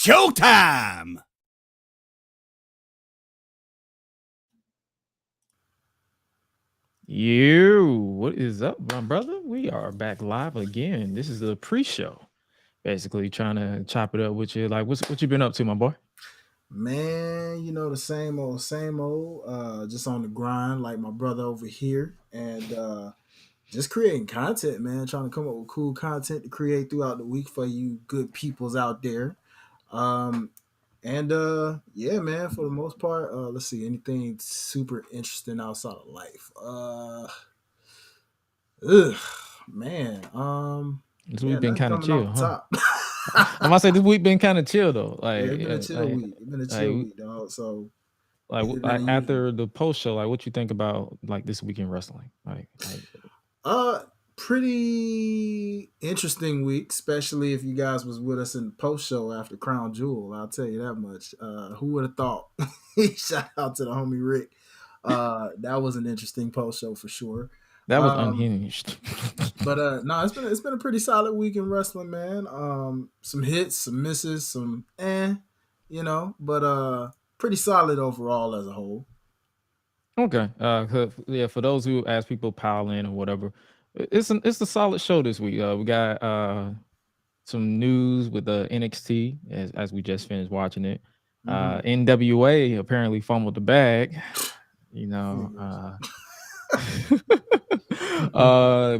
showtime! What is up, my brother? We are back live again. This is the pre-show. Basically trying to chop it up with you. Like, what you been up to, my boy? Man, the same old. Just on the grind, like my brother over here, and just creating content, man. Trying to come up with cool content to create throughout the week for you good peoples out there. Yeah, man. For the most part, let's see anything super interesting outside of life. Man. This Yeah, week been nothing kind of coming chill, off the huh? top. I'm gonna say this week been kind of chill though. Yeah, Like, it's been a chill week. It's been a chill week, dog. So bigger than usual. after the post show, like, what you think about like this week in wrestling? Pretty interesting week, especially if you guys was with us in the post show after Crown Jewel. I'll tell you that much. Who would have thought? Shout out to the homie Rick. That was an interesting post show for sure. That was unhinged. But no, it's been a pretty solid week in wrestling, man. Some hits, some misses, some but pretty solid overall as a whole. Okay. Yeah, for those who ask people pile in or whatever, it's a solid show this week. We got some news with the NXT as we just finished watching it. NWA apparently fumbled the bag.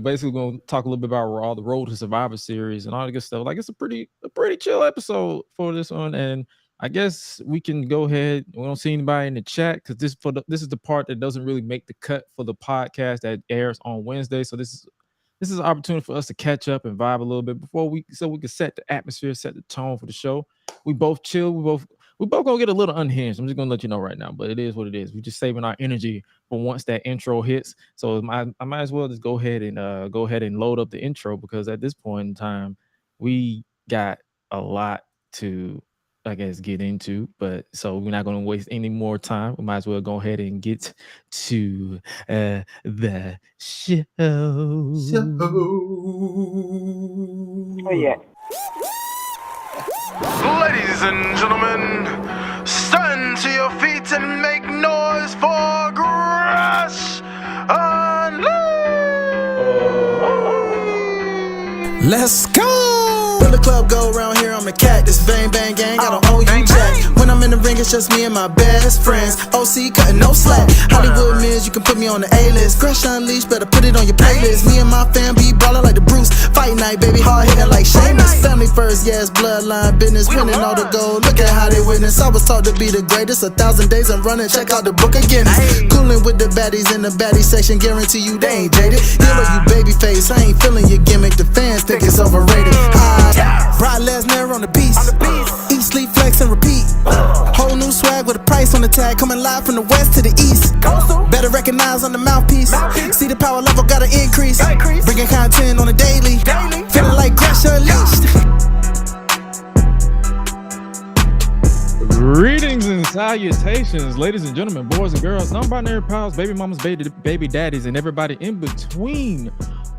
Basically gonna talk a little bit about Raw, the Road to Survivor Series, and all the good stuff. Like, it's a pretty chill episode for this one, and I guess we can go ahead. We don't see anybody in the chat because this is the part that doesn't really make the cut for the podcast that airs on Wednesday. So this is an opportunity for us to catch up and vibe a little bit before we can set the atmosphere, set the tone for the show. We both chill. We both gonna get a little unhinged. I'm just gonna let you know right now, but it is what it is. We're just saving our energy for once that intro hits. So I might as well just go ahead and load up the intro, because at this point in time, we got a lot to, I guess, get into. But so we're not gonna waste any more time. We might as well go ahead and get to the show. Oh yeah. Ladies and gentlemen, stand to your feet and make noise for GRESH Unleashed! Let's go! When the club go around here, I'm a cactus. Bang, bang, gang, I don't owe you jack. When I'm in the ring, it's just me and my best friends. OC cutting no slack. Hollywood Miz, you can put me on the A-list. GRESH Unleashed, better put it on your playlist. Me and my fam be ballin' like the Bruce. Fight night, baby, hard hitting like Sheamus. Family first, yes, bloodline business. Winning all the gold, look at how they witness. I was taught to be the greatest. 1,000 days I'm running, check out the book of Guinness. Coolin' with the baddies in the baddie section. Guarantee you they ain't jaded. Yellow, you baby face, I ain't feeling your gimmick. The fans think it's overrated. Brock Lesnar on the beast. Eat, sleep, flex, and repeat. Whole new swag with a price on the tag. Coming live from the west to the east. Better recognize on the mouthpiece. See the power level gotta increase. Bringing content on a daily. Feeling like GRESH Unleashed. Greetings and salutations, ladies and gentlemen, boys and girls, non-binary pals, baby mamas, baby daddies, and everybody in between.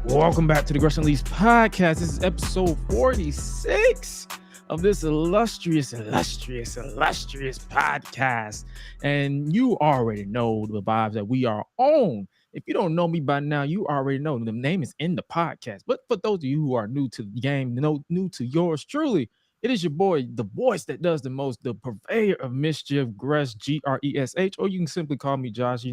Welcome back to the GRESH Unleashed podcast. This is episode 46 of this illustrious podcast. And you already know the vibes that we are on. If you don't know me by now, you already know the name is in the podcast. But for those of you who are new to the game, new to yours truly, it is your boy, the voice that does the most, the purveyor of mischief, GRESH, GRESH, or you can simply call me Josh.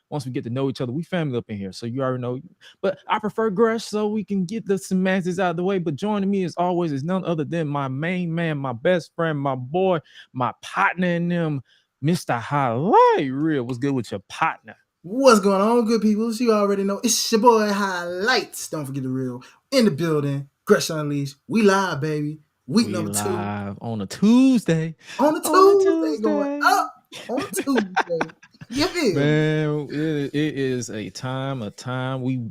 Once we get to know each other, we family up in here, so you already know. But I prefer GRESH so we can get the semantics out of the way. But joining me as always is none other than my main man, my best friend, my boy, my partner in them, Mr. Highlight Reel. What's good with your partner? What's going on, good people? You already know it's your boy Highlights. Don't forget the real in the building. GRESH Unleashed. We live, baby. Week number 2 on a Tuesday. On a Tuesday, going up on a Tuesday. Man, it is a time. We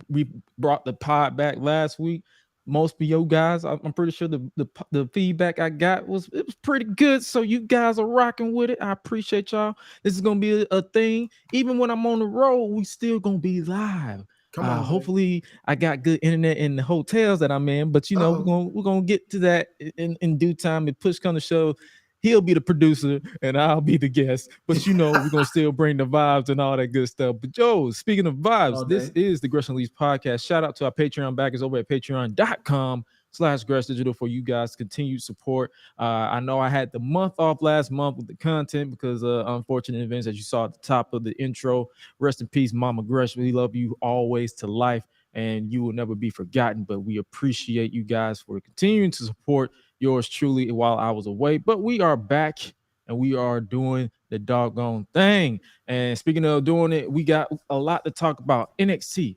brought the pod back last week. Most of you guys, I'm pretty sure the feedback I got was pretty good. So you guys are rocking with it. I appreciate y'all. This is gonna be a thing. Even when I'm on the road, we still gonna be live. Come on. Hopefully, I got good internet in the hotels that I'm in. But we're gonna get to that in due time. If push come to shove, he'll be the producer and I'll be the guest. But we're gonna still bring the vibes and all that good stuff. But Joe, speaking of vibes, this is the Gresh Unleashed podcast. Shout out to our Patreon backers over at patreon.com/Gresh Digital for you guys' continued support. I know I had the month off last month with the content because of unfortunate events that you saw at the top of the intro. Rest in peace, Mama Gresh. We love you always to life, and you will never be forgotten. But we appreciate you guys for continuing to support yours truly while I was away. But we are back, and we are doing the doggone thing. And speaking of doing it, we got a lot to talk about. NXT,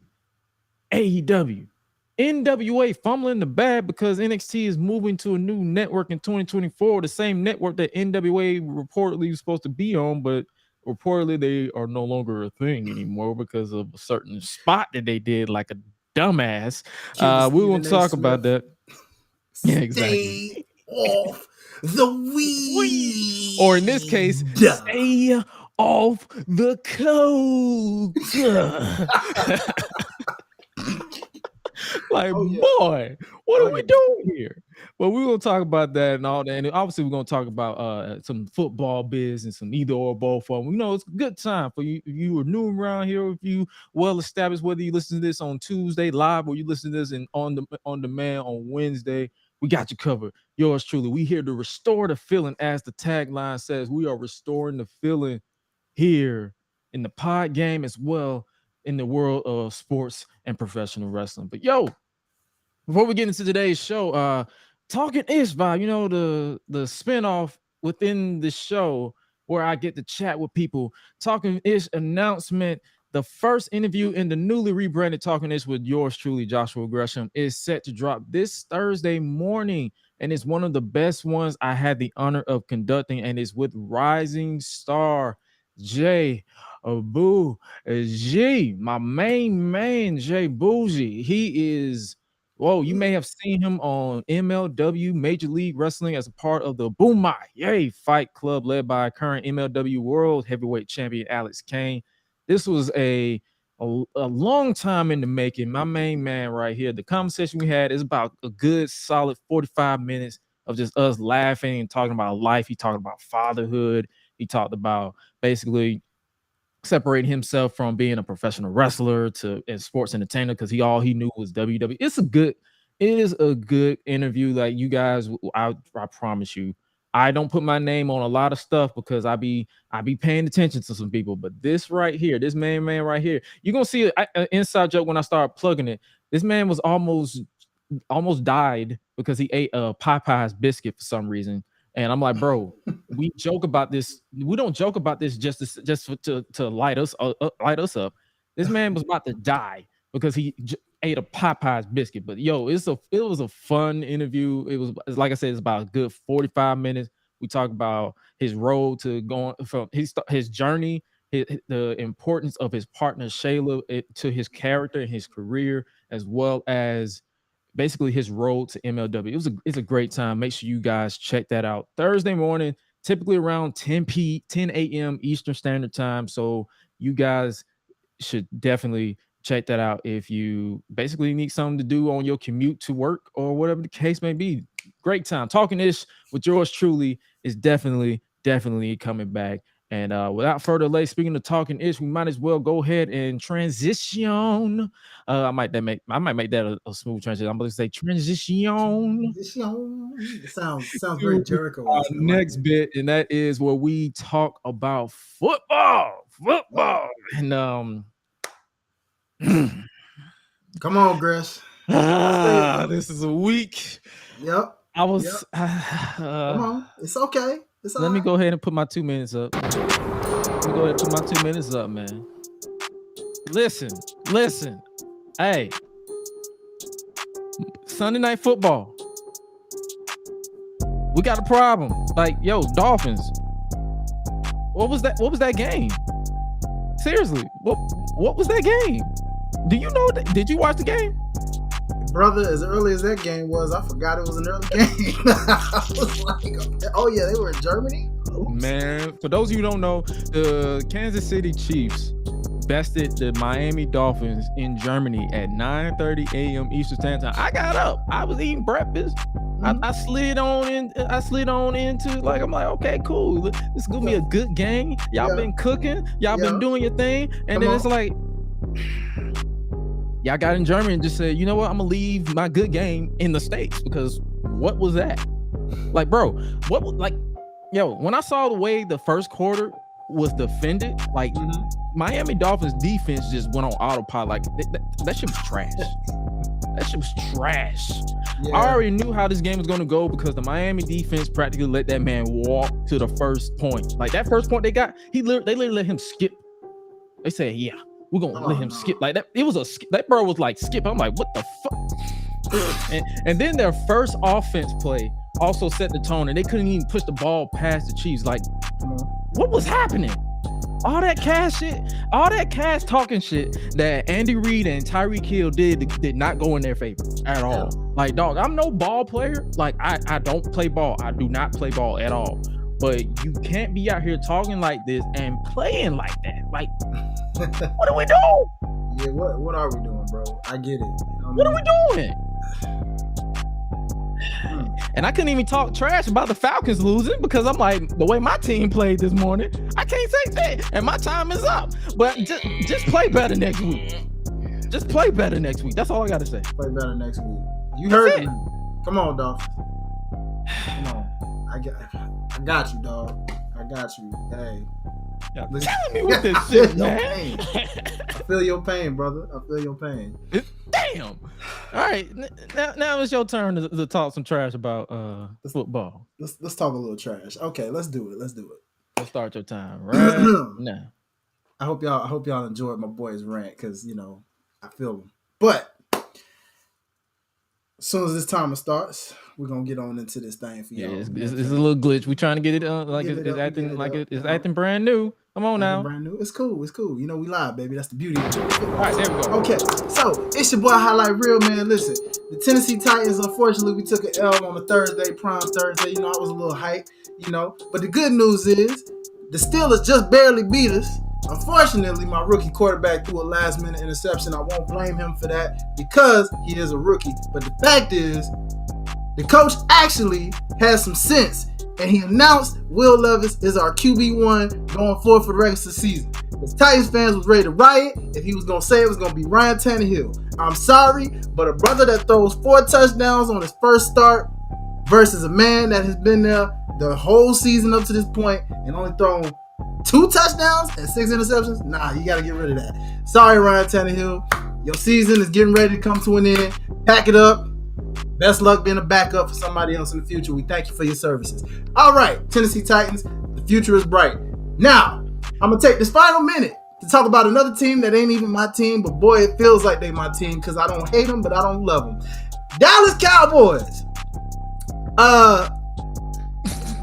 AEW, NWA fumbling the bag because NXT is moving to a new network in 2024, the same network that NWA reportedly was supposed to be on, but reportedly they are no longer a thing anymore because of a certain spot that they did like a dumbass. We won't talk about that. Yeah, exactly. Stay off the weed. Or in this case, stay off the coke. Like, boy, what are we doing here? Well, we will talk about that and all that. And obviously, we're going to talk about some football biz and some either or both of them. It's a good time for you. If you are new around here, if you well established, whether you listen to this on Tuesday live or you listen to this on demand on Wednesday, we got you covered. Yours truly. We here to restore the feeling, as the tagline says. We are restoring the feeling here in the pod game as well in the world of sports and professional wrestling. But before we get into today's show, Talking Ish Vibe, the spinoff within the show where I get to chat with people. Talking Ish announcement. The first interview in the newly rebranded Talking Ish with yours truly, Joshua Gresham, is set to drop this Thursday morning. And it's one of the best ones I had the honor of conducting. And it's with rising star Jay Abu G, my main man, Jay Bougie. He is, you may have seen him on MLW Major League Wrestling as a part of the Boom Yay Fight Club led by current MLW World Heavyweight Champion Alex Kane. This was a long time in the making. My main man right here. The conversation we had is about a good solid 45 minutes of just us laughing and talking about life. He talked about fatherhood. He talked about basically separating himself from being a professional wrestler to a sports entertainer because all he knew was WWE. It is a good interview. Like, you guys, I promise you, I don't put my name on a lot of stuff because I be paying attention to some people. But this right here, this main man right here, you're gonna see an inside joke when I start plugging it. This man was almost died because he ate a Popeye's biscuit for some reason. And I'm like, bro, we joke about this. We don't joke about this just to light us up. This man was about to die because he ate a Popeye's biscuit. But it was a fun interview. It was, like I said, it's about a good 45 minutes. We talk about his road to going from his journey, the importance of his partner Shayla to his character and his career, as well as basically his road to MLW. It's a great time. Make sure you guys check that out. Thursday morning, typically around 10 a.m. Eastern Standard Time. So you guys should definitely check that out if you basically need something to do on your commute to work or whatever the case may be. Great time. Talking Ish with yours truly is definitely coming back. And without further delay, speaking of Talking Ish, we might as well go ahead and transition. I might make that a smooth transition. I'm going to say transition. It sounds very Jericho. Next bit, and that is where we talk about football. And come on, Gresh. This is a week. Yep. Come on. It's okay. Let me go ahead and put my 2 minutes up. Man. Listen. Hey. Sunday Night Football. We got a problem. Like, Dolphins. What was that game? Seriously, what was that game? Do you know that? Did you watch the game? Brother, as early as that game was, I forgot it was an early game. I was like, oh yeah, they were in Germany? Oops. Man, for those of you who don't know, the Kansas City Chiefs bested the Miami Dolphins in Germany at 9:30 a.m. Eastern Standard Time. I got up. I was eating breakfast. I slid on into like, I'm like, okay, cool. This is gonna be a good game. Y'all been cooking. Y'all been doing your thing. And then it's like, y'all got in Germany and just said, you know what? I'm gonna leave my good game in the States, because what was that? Like, bro, when I saw the way the first quarter was defended, like Miami Dolphins defense just went on autopilot. Like that shit was trash. That shit was trash. Yeah. I already knew how this game was going to go because the Miami defense practically let that man walk to the first point. Like that first point they got, they literally let him skip. They said, yeah, we're going to let him skip. Like that. It was a skip. That bro was like skip. I'm like, what the fuck? and then their first offense play also set the tone, and they couldn't even push the ball past the Chiefs. Like, what was happening? All that cash talking shit that Andy Reid and Tyreek Hill did not go in their favor at all. Like, dog, I'm no ball player. Like, I don't play ball. I do not play ball at all. But you can't be out here talking like this and playing like that. Like, what are we doing? Yeah, what are we doing, bro? I get it. You know what are we doing? And I couldn't even talk trash about the Falcons losing because I'm like, the way my team played this morning, I can't say that. And my time is up. But just play better next week. Just play better next week. That's all I got to say. Play better next week. You heard me. Come on, Dolphins. Come on. I got you, dog. I got you. Hey. Y'all telling me with this shit, man. I feel your pain, brother. I feel your pain. Damn. All right. Now it's your turn to talk some trash about football. Let's talk a little trash. Okay, let's do it. Let's start your time right now. I hope y'all enjoyed my boy's rant, because I feel him. But as soon as this timer starts, we're gonna get on into this thing for y'all. Yeah, it's a little glitch. We trying to get it it's acting brand new. Come on now. Brand new. It's cool. We live, baby. That's the beauty of it. All right, there we go. Okay, so it's your boy Highlight Real, man. Listen, the Tennessee Titans, unfortunately, we took an L on a Thursday, prime Thursday. I was a little hyped, But the good news is the Steelers just barely beat us. Unfortunately, my rookie quarterback threw a last-minute interception. I won't blame him for that because he is a rookie. But the fact is, the coach actually has some sense, and he announced Will Levis is our QB1 going forward for the rest of the season. The Titans fans was ready to riot. If he was going to say it was going to be Ryan Tannehill. I'm sorry, but a brother that throws 4 touchdowns on his first start versus a man that has been there the whole season up to this point and only thrown 2 touchdowns and 6 interceptions? Nah, you got to get rid of that. Sorry, Ryan Tannehill. Your season is getting ready to come to an end. Pack it up. Best luck being a backup for somebody else in the future. We thank you for your services. All right, Tennessee Titans, the future is bright. Now, I'm going to take this final minute to talk about another team that ain't even my team, but boy, it feels like they my team because I don't hate them, but I don't love them. Dallas Cowboys.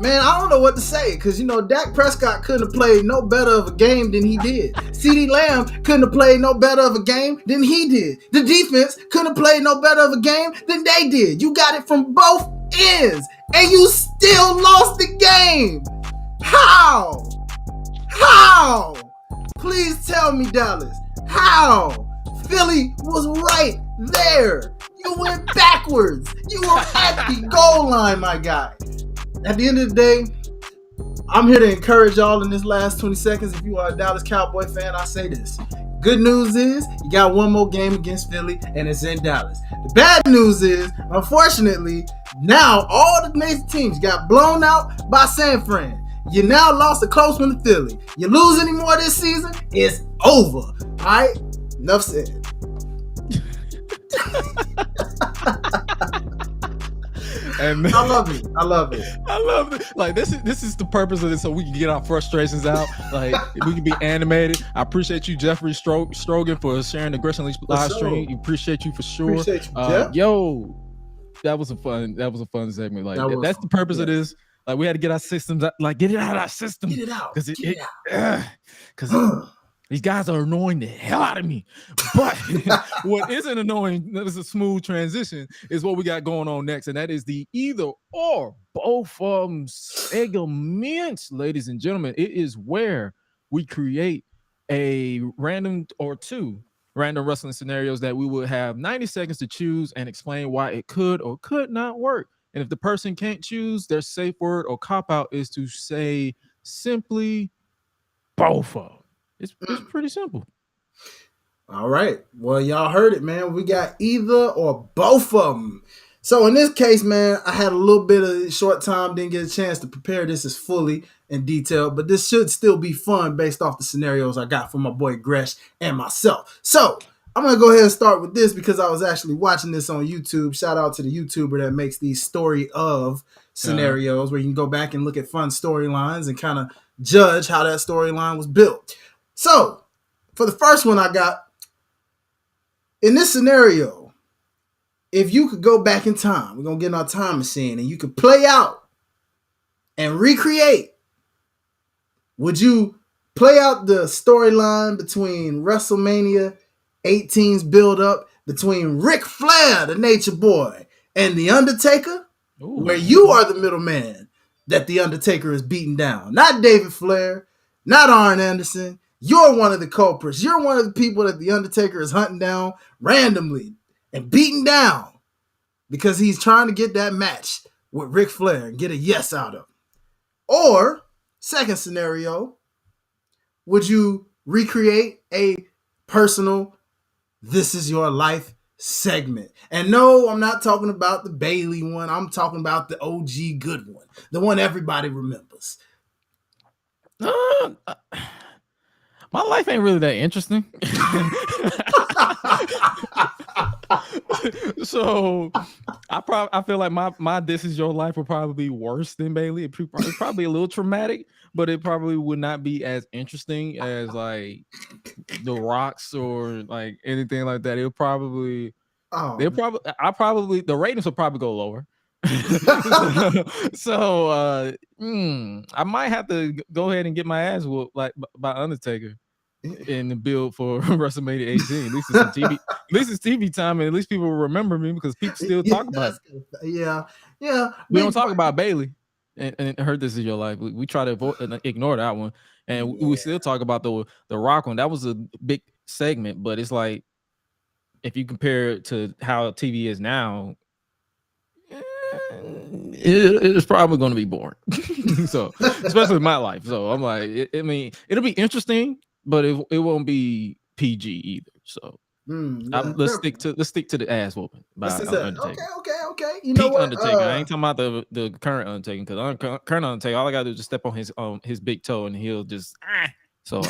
Man, I don't know what to say because, Dak Prescott couldn't have played no better of a game than he did. CeeDee Lamb couldn't have played no better of a game than he did. The defense couldn't have played no better of a game than they did. You got it from both ends, and you still lost the game. How? Please tell me, Dallas. How? Philly was right there. You went backwards. You were at the goal line, my guy. At the end of the day, I'm here to encourage y'all in this last 20 seconds. If you are a Dallas Cowboy fan, I say this. Good news is you got one more game against Philly, and it's in Dallas. The bad news is, unfortunately, now all the major teams got blown out by San Fran. You now lost a close one to Philly. You lose any more this season, it's over. All right? Enough said. And I love it. Like this is the purpose of this, so we can get our frustrations out. Like we can be animated. I appreciate you, Jeffrey Strogan, for sharing the GRESH Unleashed live stream. We appreciate you for sure. Appreciate you, Jeff. Yo, that was a fun segment. Like that's the purpose of this. Like we had to get our systems out, like get it out of our system. Get it out. Because these guys are annoying the hell out of me. But what isn't annoying, that is a smooth transition, is what we got going on next. And that is the either or both segments, ladies and gentlemen. It is where we create a random or two random wrestling scenarios that we would have 90 seconds to choose and explain why it could or could not work. And if the person can't choose, their safe word or cop out is to say simply both of them. It's pretty simple. All right. Well, y'all heard it, man. We got either or both of them. So in this case, man, I had a little bit of short time, didn't get a chance to prepare this as fully in detail, but this should still be fun based off the scenarios I got from my boy Gresh and myself. So I'm going to go ahead and start with this because I was actually watching this on YouTube. Shout out to the YouTuber that makes these story of scenarios where you can go back and look at fun storylines and kind of judge how that storyline was built. So for the first one I got, in this scenario, if you could go back in time, we're going to get in our time machine and you could play out and recreate, would you play out the storyline between WrestleMania 18's build up between Ric Flair, the Nature Boy, and The Undertaker, where you are the middleman that The Undertaker is beating down? Not David Flair, not Arn Anderson. You're one of the culprits. You're one of the people that The Undertaker is hunting down randomly and beating down because he's trying to get that match with Ric Flair and get a yes out of him. Or, second scenario, would you recreate a personal This Is Your Life segment? And no, I'm not talking about the Bailey one. I'm talking about the OG good one, the one everybody remembers. My life ain't really that interesting. So I feel like my This Is Your Life will probably be worse than Bailey. It's probably a little traumatic, but it probably would not be as interesting as like The Rock's or like anything like that. The ratings will probably go lower. So I might have to go ahead and get my ass whooped like by Undertaker in the build for WrestleMania 18. At least it's some TV. At least it's TV time, and at least people will remember me because people still talk about it. Yeah. We don't talk about Bailey and her This Is Your Life. We try to avoid and ignore that one, and we still talk about the Rock one. That was a big segment, but it's like if you compare it to how TV is now, it's probably going to be boring. So, especially in my life. So I'm like, I mean, it'll be interesting, but it won't be PG either. So let's stick to the ass whooping by Undertaker. Okay. You know Peak what? Undertaker. I ain't talking about the current Undertaker because current Undertaker, all I gotta do is just step on his big toe and he'll just. So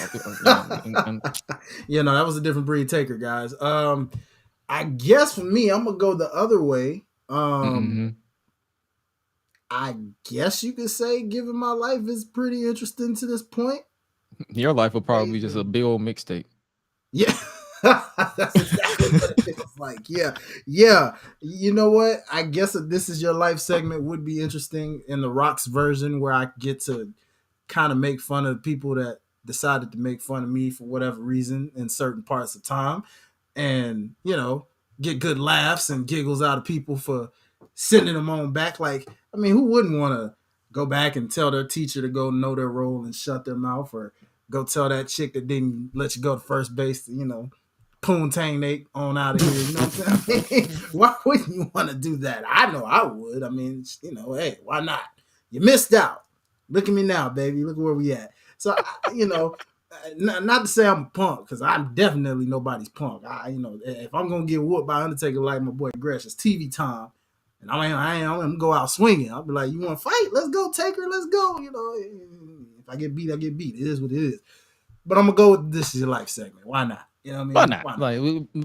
you know, that was a different breed Taker, guys. I guess for me, I'm gonna go the other way. I guess you could say Giving My Life is pretty interesting to this point. Your life will probably be just a big old mixtape. Yeah. That's exactly what it feels like. Yeah. You know what? I guess a This Is Your Life segment would be interesting in the Rock's version where I get to kind of make fun of people that decided to make fun of me for whatever reason in certain parts of time and, you know, get good laughs and giggles out of people for sending them on back. Like, I mean, who wouldn't want to go back and tell their teacher to go know their role and shut their mouth, or go tell that chick that didn't let you go to first base to, you know, poontang Nate on out of here. You know what I'm saying? Why wouldn't you want to do that? I know I would. I mean, you know, hey, why not? You missed out. Look at me now, baby. Look where we at. So, you know, not to say I'm a punk, because I'm definitely nobody's punk. You know, if I'm gonna get whooped by Undertaker like my boy Gresh, it's TV time. And I'm gonna go out swinging. I'll be like, you want to fight? Let's go, Taker. Let's go. You know, if I get beat, I get beat. It is what it is. But I'm gonna go with This Is Your Life segment. Why not? You know what I mean? Why not? Like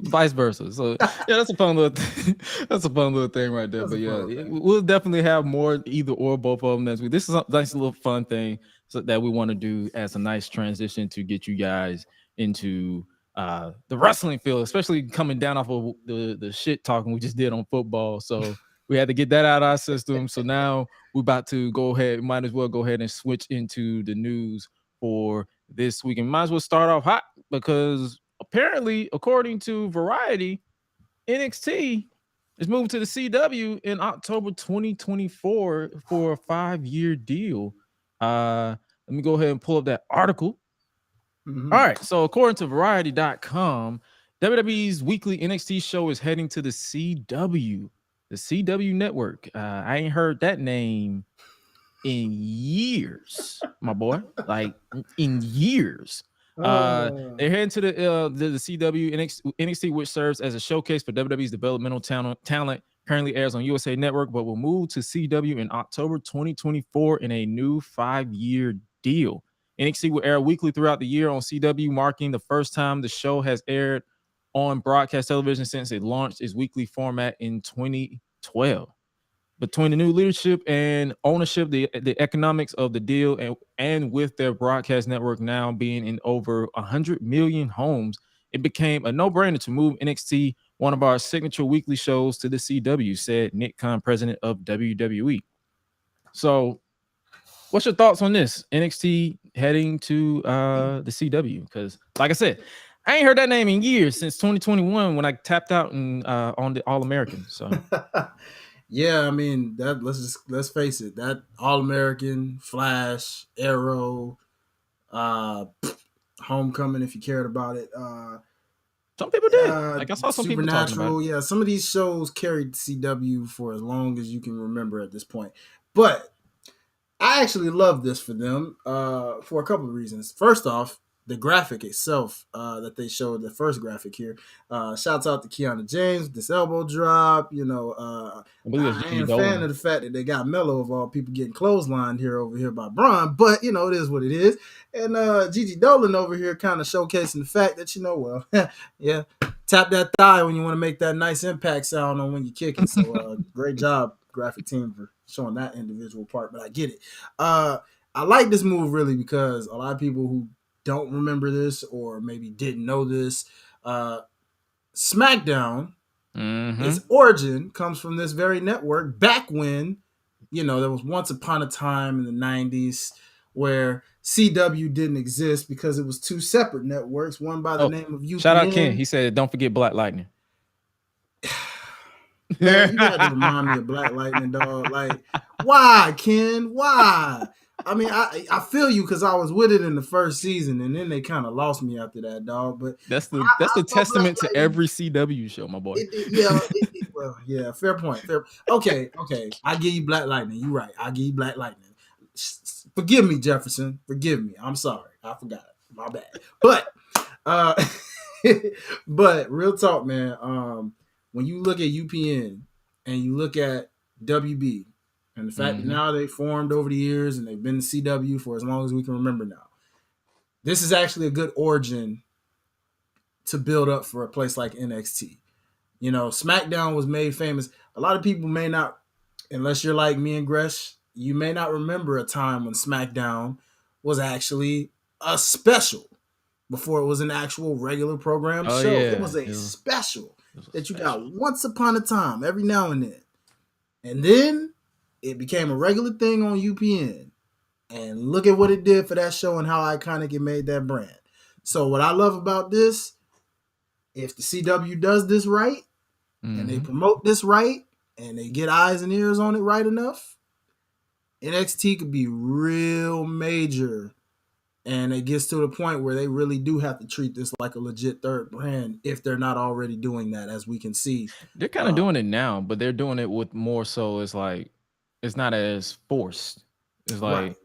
vice versa. So yeah, that's a fun little thing right there. But yeah, we'll definitely have more either or both of them next week. This is a nice little fun thing that we want to do as a nice transition to get you guys into the wrestling field, especially coming down off of the shit talking we just did on football. So we had to get that out of our system. So now we're about to go ahead. Might as well go ahead and switch into the news for this week. And might as well start off hot because apparently, according to Variety, NXT is moving to the CW in October 2024 for a 5-year deal. Let me go ahead and pull up that article All right. So according to Variety.com, WWE's weekly NXT show is heading to the CW network. I ain't heard that name in years, my boy. Like in years. They're heading to the CW NXT, which serves as a showcase for WWE's developmental talent. Currently airs on USA Network, but will move to CW in October 2024 in a new 5-year deal. NXT will air weekly throughout the year on CW, marking the first time the show has aired on broadcast television since it launched its weekly format in 2012. Between the new leadership and ownership, the economics of the deal, and with their broadcast network now being in over 100 million homes, it became a no-brainer to move NXT, one of our signature weekly shows, to the CW, said Nick Khan, president of WWE. So what's your thoughts on this? NXT heading to the CW? Because, like I said, I ain't heard that name in years, since 2021 when I tapped out on the All American. So, yeah, I mean that. Let's face it. That All American, Flash, Arrow, Homecoming, if you cared about it. Some people did. Like I saw some people talking about Supernatural. it. Yeah, some of these shows carried CW for as long as you can remember at this point. But I actually love this for them for a couple of reasons. First off, the graphic itself that they showed, the first graphic here. Shouts out to Kiana James with this elbow drop. You know, I ain't a fan of the fact that they got Mello of all people getting clotheslined over here by Braun, but you know, it is what it is. And Gigi Dolan over here kind of showcasing the fact that, you know, well, yeah, tap that thigh when you want to make that nice impact sound on when you're kicking. So great job, graphic team, for showing that individual part, but I get it. I like this move really because a lot of people who don't remember this or maybe didn't know this, SmackDown, its origin comes from this very network back when, you know, there was once upon a time in the 90s where CW didn't exist because it was two separate networks, one by the name of UPN. Shout out Ken. He said, don't forget Black Lightning. Man, you got to remind me of Black Lightning, dog. Like, why, Ken? Why? I mean, I feel you because I was with it in the first season, and then they kind of lost me after that, dog. But that's the testament to every CW show, my boy. Well, yeah, fair point. Okay. I give you Black Lightning. You're right. I give you Black Lightning. Forgive me, Jefferson. Forgive me. I'm sorry. I forgot it. My bad. But, but real talk, man. When you look at UPN and you look at WB and the fact that now they formed over the years and they've been in CW for as long as we can remember now, this is actually a good origin to build up for a place like NXT. You know, SmackDown was made famous. A lot of people may not, unless you're like me and Gresh, you may not remember a time when SmackDown was actually a special before it was an actual regular program show. Yeah. It was a special that you got once upon a time, every now and then. And then it became a regular thing on UPN. And look at what it did for that show and how iconic it made that brand. So what I love about this, if the CW does this right, and they promote this right, and they get eyes and ears on it right enough, NXT could be real major. And it gets to the point where they really do have to treat this like a legit third brand if they're not already doing that, as we can see. They're kind of doing it now, but they're doing it with more so it's like it's not as forced. It's like,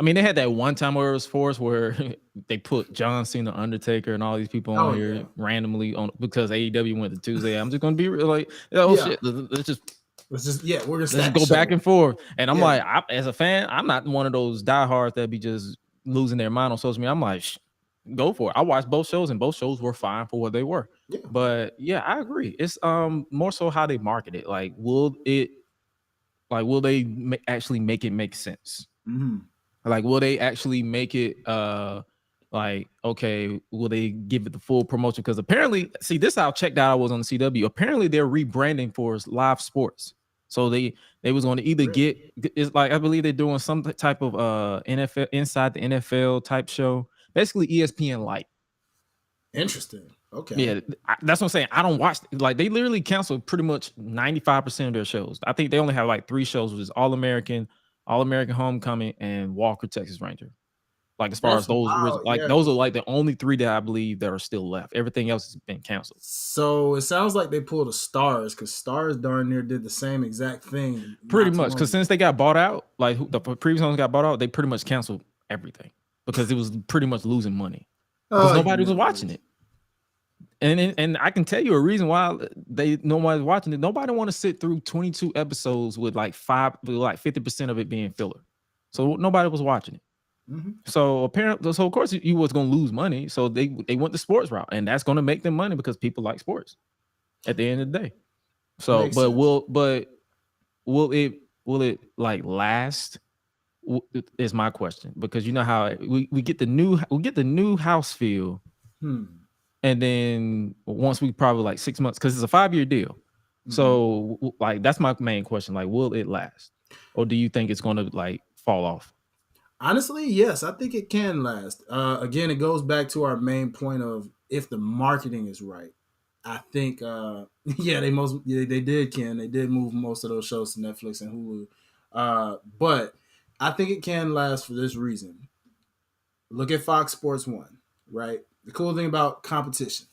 I mean, they had that one time where it was forced where they put John Cena, Undertaker, and all these people on here randomly on because AEW went to Tuesday. I'm just gonna be like, shit, let's just go back and forth. And I'm like, as a fan, I'm not one of those diehards that be just losing their mind on social media. I'm like, go for it. I watched both shows and both shows were fine for what they were. Yeah. But yeah, I agree. It's more so how they market it. Like, will they actually make it make sense? Like, will they actually make it like, okay, will they give it the full promotion? Because apparently, see, this is how checked out I was on the CW. Apparently, they're rebranding for live sports. So they was going to either get, it's like, I believe they're doing some type of NFL inside the NFL type show, basically ESPN Light. Interesting. Okay. Yeah, that's what I'm saying. I don't watch, like, they literally canceled pretty much 95% of their shows. I think they only have like 3 shows, which is All American Homecoming, and Walker Texas Ranger. Like as far as those yeah. those are like the only 3 that I believe that are still left. Everything else has been canceled. So it sounds like they pulled a Stars, because Stars darn near did the same exact thing. Pretty much, because since they got bought out, like the previous ones got bought out, they pretty much canceled everything because it was pretty much losing money because nobody was watching it. And I can tell you a reason why nobody's watching it. Nobody want to sit through 22 episodes with like 50% of it being filler. So nobody was watching it. Mm-hmm. So apparently, of course, you was going to lose money. So they went the sports route, and that's going to make them money because people like sports at the end of the day. So, Makes but sense. will it like last? Is my question, because you know how we get the new house feel, and then once we probably like 6 months, because it's a 5-year deal. Mm-hmm. So like that's my main question. Like, will it last, or do you think it's going to like fall off? Honestly, yes, I think it can last. Again, it goes back to our main point of if the marketing is right. I think, yeah, they did, Ken. They did move most of those shows to Netflix and Hulu. But I think it can last for this reason. Look at Fox Sports 1, right? The cool thing about competition,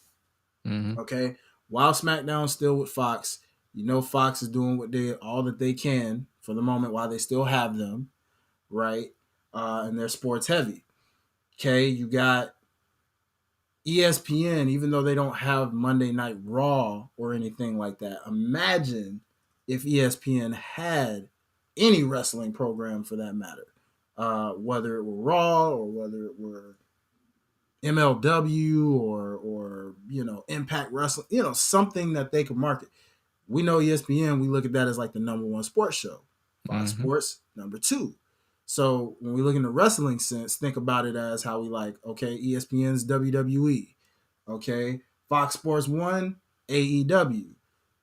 okay? While SmackDown's still with Fox, you know Fox is doing all that they can for the moment while they still have them, right? And they're sports heavy. Okay, you got ESPN, even though they don't have Monday Night Raw or anything like that. Imagine if ESPN had any wrestling program for that matter, whether it were Raw or whether it were MLW or Impact Wrestling, something that they could market. We know ESPN, we look at that as like the number 1 sports show. Fox Sports, number 2. So when we look in the wrestling sense, think about it as how we like, okay, ESPN's WWE. Okay, Fox Sports 1, AEW.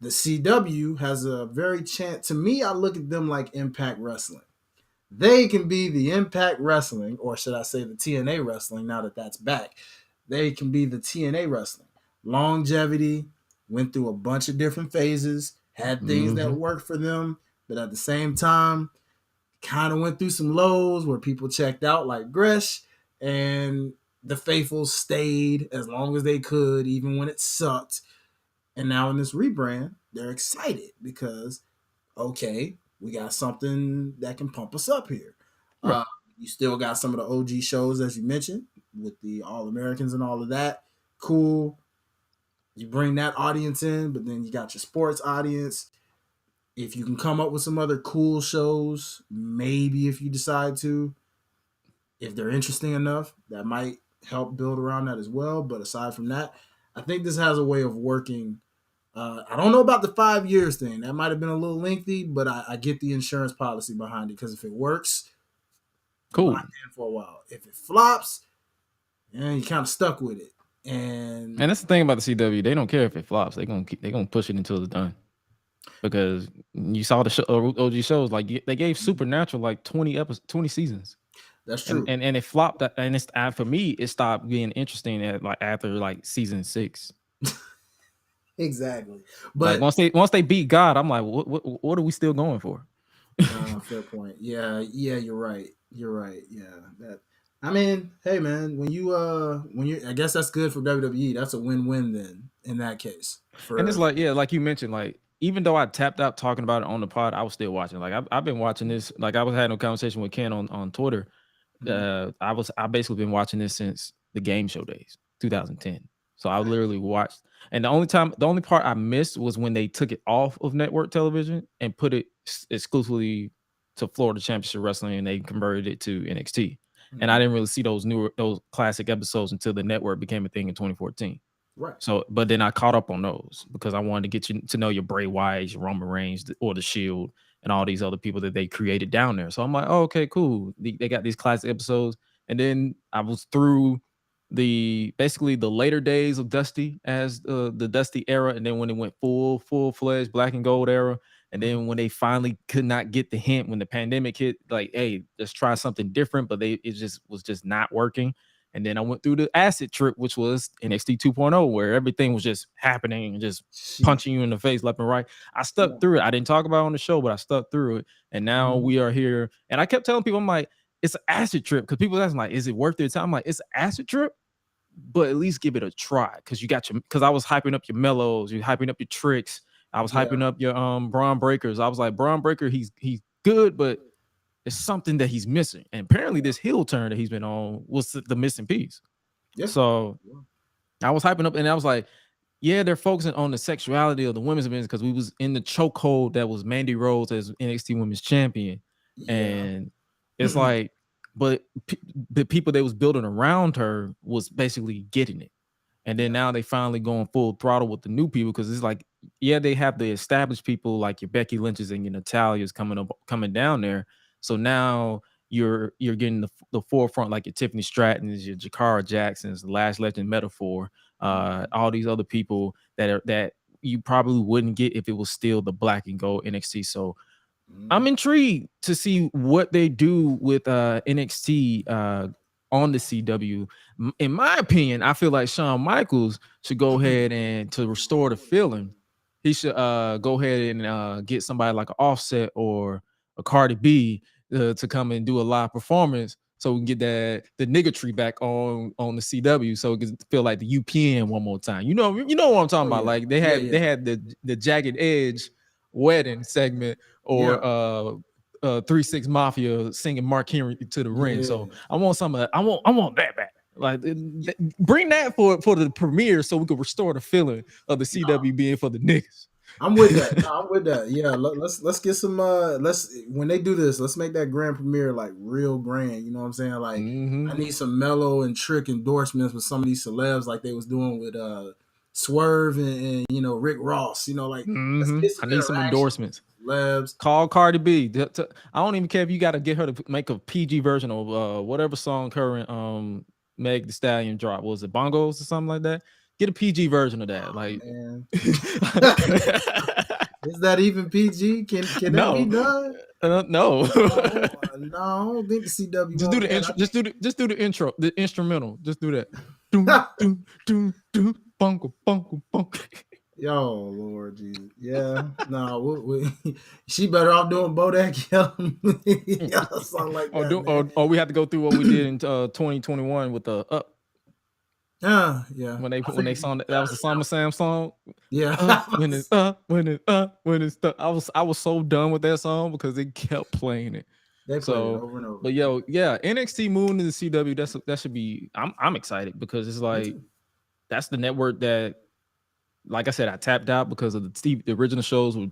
The CW has a very to me, I look at them like Impact Wrestling. They can be the Impact Wrestling, or should I say the TNA Wrestling, now that that's back. They can be the TNA Wrestling. Longevity, went through a bunch of different phases, had things that worked for them, but at the same time, kind of went through some lows where people checked out like Gresh, and the faithful stayed as long as they could, even when it sucked. And now in this rebrand, they're excited because, okay, we got something that can pump us up here. Right. You still got some of the OG shows, as you mentioned, with the All-Americans and all of that. Cool. You bring that audience in, but then you got your sports audience. If you can come up with some other cool shows, maybe if you decide to, if they're interesting enough, that might help build around that as well. But aside from that, I think this has a way of working. I don't know about the 5 years thing. That might have been a little lengthy, but I get the insurance policy behind it, because if it works, cool, locked in for a while. If it flops, you kind of stuck with it. And that's the thing about the CW. They don't care if it flops. They're gonna push it until it's done. Because you saw the OG shows, like they gave Supernatural like 20 seasons. That's true. And it flopped. And it's for me, it stopped being interesting after like season 6. Exactly. But like once they beat God, I'm like, what are we still going for? Fair point. Yeah, you're right. Yeah. I mean, hey man, when you I guess that's good for WWE. That's a win-win then in that case. And it's like, yeah, like you mentioned, like even though I tapped out talking about it on the pod, I was still watching. Like I've been watching this. Like I was having a conversation with Ken on Twitter. I basically been watching this since the game show days, 2010. So I literally watched, and the only part I missed was when they took it off of network television and put it exclusively to Florida Championship Wrestling, and they converted it to NXT. And I didn't really see those classic episodes until the network became a thing in 2014. Right. So, but then I caught up on those because I wanted to get you to know your Bray Wyatt, your Roman Reigns, or the Shield, and all these other people that they created down there. So I'm like, oh, okay, cool. They got these classic episodes. And then I was through basically the later days of Dusty as the Dusty era. And then when it went full-fledged black and gold era. And then when they finally could not get the hint when the pandemic hit, like, hey, let's try something different. But it was just not working. And then I went through the acid trip, which was NXT 2.0, where everything was just happening and just punching you in the face left and right. I stuck through it. I didn't talk about it on the show, but I stuck through it. And now we are here. And I kept telling people, I'm like, it's an acid trip because people asking like, is it worth their time? I'm like, it's an acid trip, but at least give it a try because you got your because I was hyping up your mellows, you're hyping up your tricks. I was hyping up your Braun Breakers. I was like, Braun Breaker, he's good, but there's something that he's missing. And apparently this heel turn that he's been on was the missing piece. Yeah. So I was hyping up and I was like, yeah, they're focusing on the sexuality of the women's events because we was in the chokehold that was Mandy Rose as NXT Women's Champion. Yeah. And it's like, but the people that was building around her was basically getting it. And then now they finally going full throttle with the new people because it's like, yeah, they have the established people like your Becky Lynch's and your Natalia's coming down there. So now you're getting the forefront like your Tiffany Stratton's, your Jakara Jackson's, the Last Legend Metaphor, all these other people that you probably wouldn't get if it was still the black and gold NXT. So I'm intrigued to see what they do with NXT on the CW. In my opinion, I feel like Shawn Michaels should go ahead and to restore the feeling. He should go ahead and get somebody like an Offset or a Cardi B to come and do a live performance, so we can get the niggatry back on the CW, so it can feel like the UPN one more time. You know what I'm talking about? Like they had the Jagged Edge wedding segment or 3-6 Mafia singing Mark Henry to the ring. So I want some of that. I want that back. Like bring that for the premiere so we can restore the feeling of the CW being for the niggas. I'm with that. I'm with that. Yeah, let's get some. When they do this, let's make that grand premiere like real grand. You know what I'm saying? Like I need some mellow and trick endorsements with some of these celebs, like they was doing with Swerve and Rick Ross. Like let's get some I need some endorsements. Celebs. Call Cardi B. I don't even care if you got to get her to make a PG version of whatever song current Meg Thee Stallion drop. Was it Bongos or something like that? Get a PG version of that. Like, man. Is that even PG? Can that be done? No. No, I don't think the CW. Just do the intro. Just do the intro. The instrumental. Just do that. Bungle, bungle, bungle. Yo, Lord Jesus. Yeah. No, she better off doing Bodak Yellow. Something like that. Or we have to go through what we did in 2021 with the Up. Yeah. When they song that was the Summer Sam song. Yeah. When it's stuck. I was so done with that song because they kept playing it. They played it over and over. But NXT moving to the CW, that should be. I'm excited because it's like that's the network that, like I said, I tapped out because of the original shows were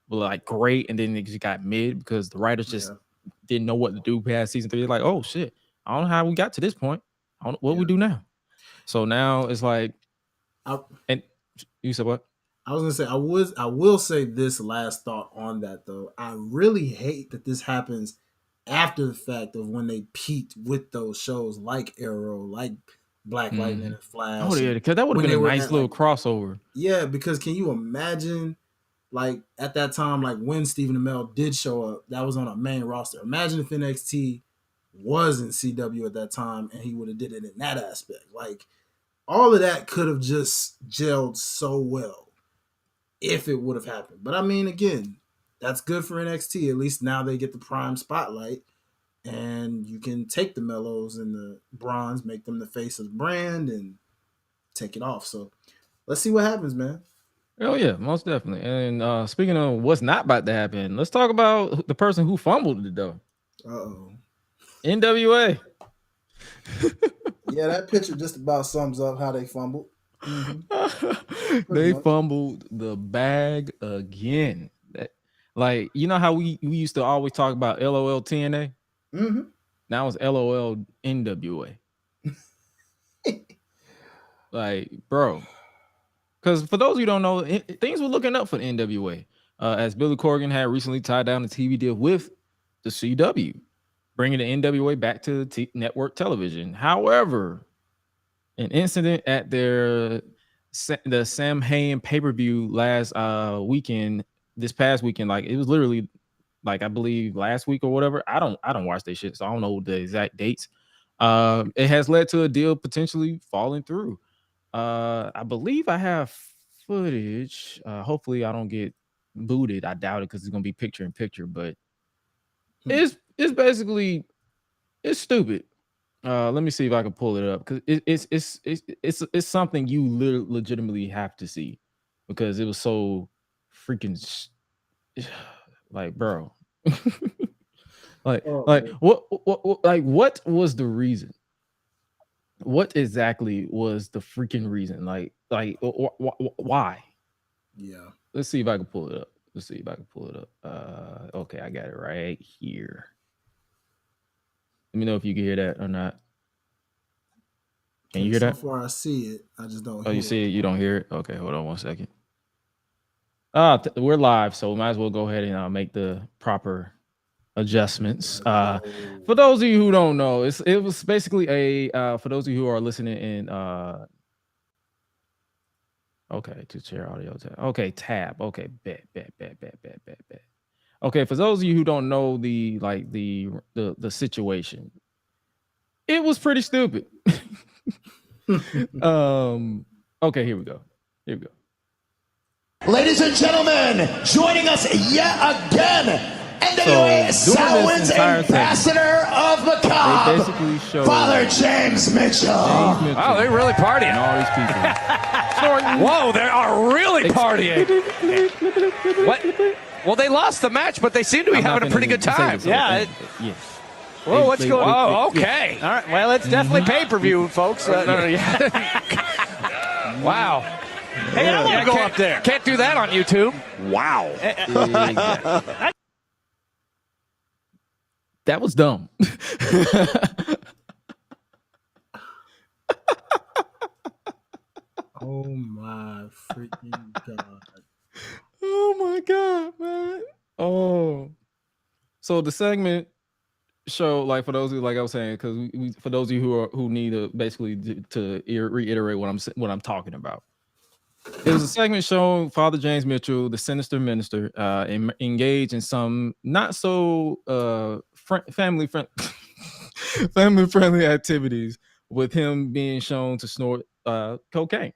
like great, and then it just got mid because the writers just didn't know what to do past season 3. They're like, oh shit, I don't know how we got to this point. I don't know what we do now. So now it's like, and you said what? I was gonna say I will say this last thought on that though. I really hate that this happens after the fact of when they peaked with those shows like Arrow, like Black Lightning and Flash. Oh yeah, because that would have been a nice little crossover. Yeah, because can you imagine, like at that time, like when Stephen Amell did show up, that was on a main roster. Imagine if NXT was in CW at that time and he would have did it in that aspect. Like all of that could have just gelled so well if it would have happened. But I mean, again, that's good for NXT. At least now they get the prime spotlight, and you can take the Mellows and the Bronze, make them the face of the brand, and take it off. So let's see what happens, man. Oh yeah, most definitely. And speaking of what's not about to happen, let's talk about the person who fumbled it though. NWA. Yeah, that picture just about sums up how they fumbled. They fumbled the bag again. Like, you know how we used to always talk about LOL TNA? Now it's LOL NWA. Like, bro. Because for those of you who don't know, things were looking up for the NWA. As Billy Corgan had recently tied down the TV deal with the CW, bringing the NWA back to network television. However, an incident at the Sam Hain pay-per-view this past weekend, like it was literally like I believe last week or whatever. I don't watch that shit, so I don't know the exact dates. It has led to a deal potentially falling through. I believe I have footage. Hopefully I don't get booted. I doubt it because it's gonna be picture in picture, but it's basically it's stupid. Let me see if I can pull it up because it's something you legitimately have to see because it was so freaking like, bro. like what was the reason? What exactly was the freaking reason? Why? Yeah. Let's see if I can pull it up. Okay, I got it right here. Let me know if you can hear that or not. Can you hear so that? far, I see it. I just don't hear you it. see it? You don't hear it? Okay, hold on one second. We're live, so we might as well go ahead and make the proper adjustments. For those of you who don't know, it was basically a for those of you who are listening in okay, to share audio tab. Okay, tab. Okay, bet. Okay, for those of you who don't know the situation, it was pretty stupid. Okay, here we go. Ladies and gentlemen, joining us yet again, NWA Samhain's ambassador of Macabre, Father James Mitchell. Wow, they're really partying. And all these people. Whoa, they are really partying. What? Well, they lost the match, but they seem to be having a pretty good time. Yeah. Yes. Well, what's going on? Oh, okay. All right. Well, it's definitely pay-per-view, folks. Wow. Hey, I want to go up there. Can't do that on YouTube. Wow. That was dumb. Oh my freaking god. Oh my god, man. Oh. So the segment show, like, for those who, like I was saying, because for those of you who need to basically to reiterate what I'm talking about. It was a segment showing Father James Mitchell, the sinister minister, engaged in some not so family friendly activities, with him being shown to snort cocaine,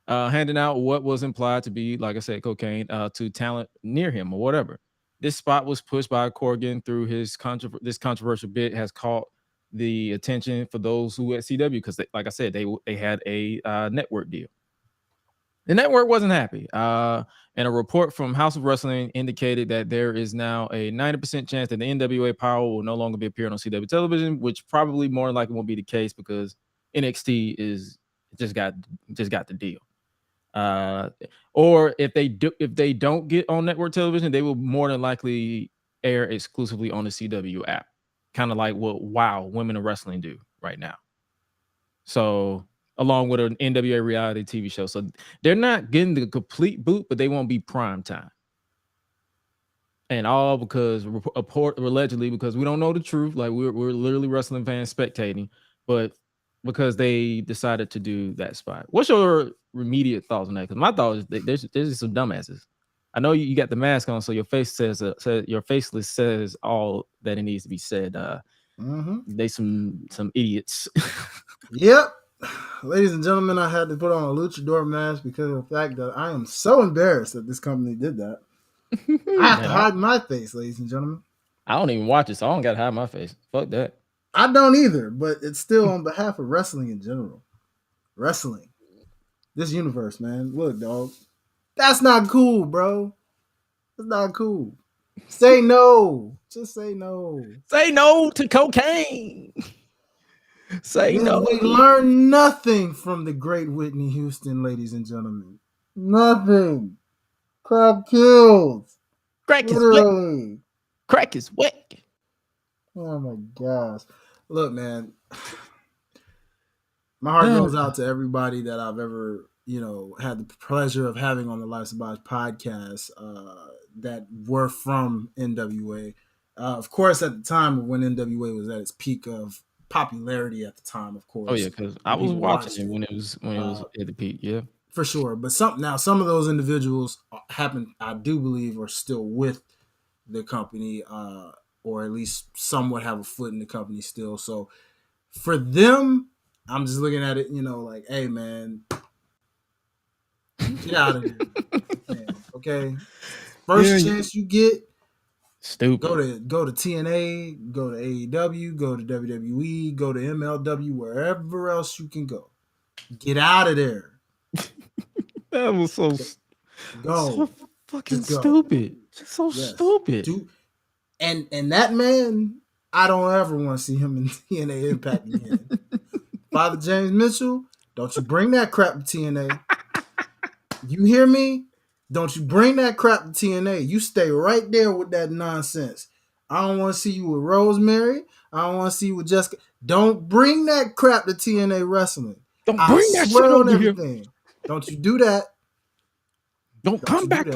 handing out what was implied to be, like I said, cocaine to talent near him or whatever. This spot was pushed by Corgan through his this controversial bit has caught the attention for those who at CW because, like I said, they had a network deal. The network wasn't happy, and a report from House of Wrestling indicated that there is now a 90% chance that the NWA Power will no longer be appearing on CW television, which probably more than likely won't be the case because NXT just got the deal. Or if they don't get on network television, they will more than likely air exclusively on the CW app, kind of like what WoW Women of Wrestling do right now. So, along with an NWA reality TV show. So they're not getting the complete boot, but they won't be prime time. And all because allegedly, because we don't know the truth, like we're literally wrestling fans spectating, but because they decided to do that spot. What's your immediate thoughts on that? Because my thought is there's just some dumbasses. I know you got the mask on, so your face says your faceless says all that it needs to be said. They some idiots. Yep. Ladies and gentlemen, I had to put on a luchador mask because of the fact that I am so embarrassed that this company did that. I have to hide my face, ladies and gentlemen. I don't even watch it, so I don't got to hide my face. Fuck that. I don't either, but it's still on behalf of wrestling in general. Wrestling. This universe, man. Look, dog. That's not cool, bro. That's not cool. Say no. Just say no. Say no to cocaine. Say no. We learned nothing from the great Whitney Houston, ladies and gentlemen. Nothing. Crack kills. Crack is wet. Crack is wet. Oh my gosh. Look, man. My heart goes out to everybody that I've ever, had the pleasure of having on the Life's About podcast that were from NWA. Of course, at the time when NWA was at its peak of popularity at the time, of course. Oh yeah, because I was watching it when it was at the peak, yeah. For sure. But some of those individuals I do believe, are still with the company, or at least somewhat have a foot in the company still. So for them, I'm just looking at it, like, hey man, get out of here. Man, okay. First chance you get, Stupid. Go to TNA, go to AEW, go to WWE, go to MLW, wherever else you can go. Get out of there. That was so fucking stupid. Just so stupid. Dude. And that man, I don't ever want to see him in TNA Impact again. Father James Mitchell, don't you bring that crap to TNA. You hear me? Don't you bring that crap to TNA. You stay right there with that nonsense. I don't want to see you with Rosemary. I don't want to see you with Jessica. Don't bring that crap to TNA Wrestling. Don't bring that shit on over everything. Here. Don't you do that. Don't come back,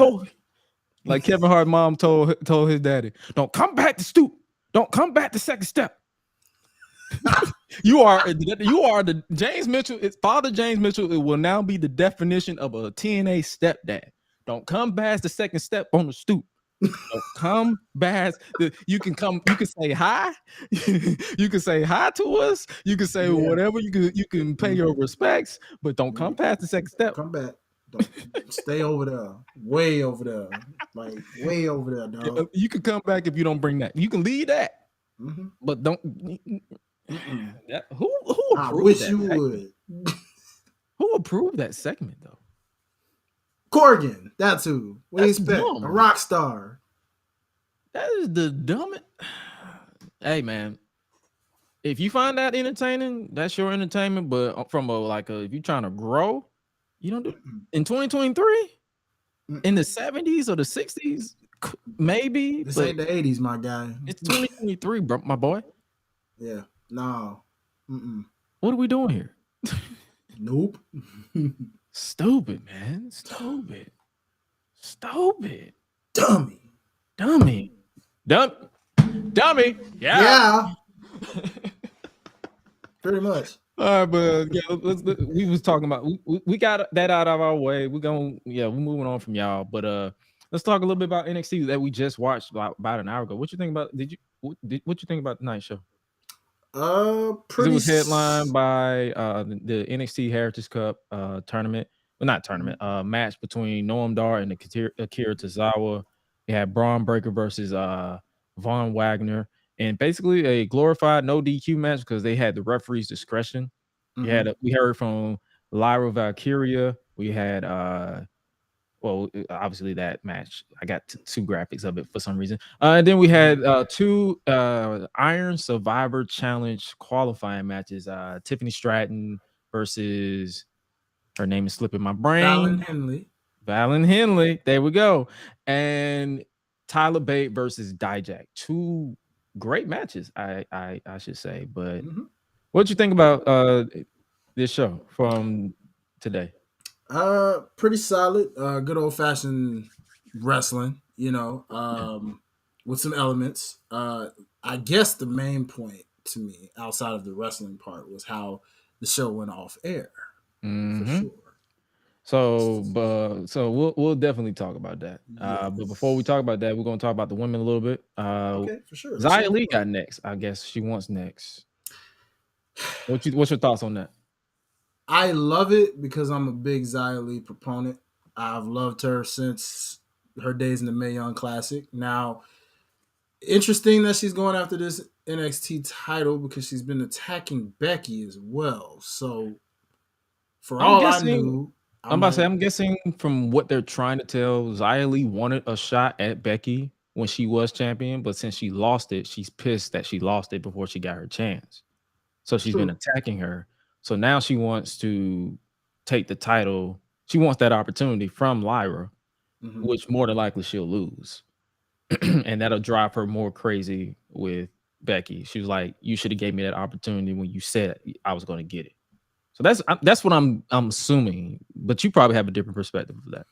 like Kevin Hart mom told his daddy. Don't come back to stoop. Don't come back to second step. You are the James Mitchell. It's Father James Mitchell. It will now be the definition of a TNA stepdad. Don't come back the second step on the stoop. Don't come back. You can say hi. You can say hi to us. You can say whatever. You can pay your respects, but don't come past the second step. Come back. Don't stay over there. Way over there. Like way over there, dog. You can come back if you don't bring that. You can leave that. But don't. Who approved I wish that you would. Who approved that segment though? Corgan, that's who. What do you expect? Dumb. A rock star. That is the dumbest. Hey man, if you find that entertaining, that's your entertainment. But from if you're trying to grow, you don't do it. In 2023, in the 70s or the 60s, maybe. This ain't the 80s, my guy. It's 2023, bro, my boy. Yeah, no. What are we doing here? Nope. Stupid, man. Stupid. Dummy. Yeah. Pretty much. All right, but we was talking about we got that out of our way. We're moving on from y'all. But let's talk a little bit about NXT that we just watched about an hour ago. What you think about? What you think about tonight's show? Pretty. It was headlined by the NXT Heritage Cup tournament. Well, not tournament. Match between Noam Dar and Akira Tozawa. We had Braun Breaker versus Von Wagner, and basically a glorified no DQ match because they had the referee's discretion. We heard from Lyra Valkyria. We had obviously that match. I got two graphics of it for some reason. And then we had two Iron Survivor Challenge qualifying matches. Tiffany Stratton versus, her name is slipping my brain. Valen Henley. There we go. And Tyler Bate versus Dijak. Two great matches, I should say. But what you think about this show from today? Pretty solid. Good old fashioned wrestling, with some elements. I guess the main point to me, outside of the wrestling part, was how the show went off air. For sure. So we'll definitely talk about that. But before we talk about that, we're gonna talk about the women a little bit. Okay, for sure. Xia Li got next. I guess she wants next. What's your thoughts on that? I love it because I'm a big Xia Li proponent. I've loved her since her days in the Mae Young Classic. Now, interesting that she's going after this NXT title because she's been attacking Becky as well. So, I'm guessing from what they're trying to tell, Xia Li wanted a shot at Becky when she was champion, but since she lost it, she's pissed that she lost it before she got her chance. So she's been attacking her. So now she wants to take the title. She wants that opportunity from Lyra, which more than likely she'll lose. And that'll drive her more crazy with Becky. She was like, you should have gave me that opportunity when you said I was going to get it. So that's what I'm assuming, but you probably have a different perspective of that.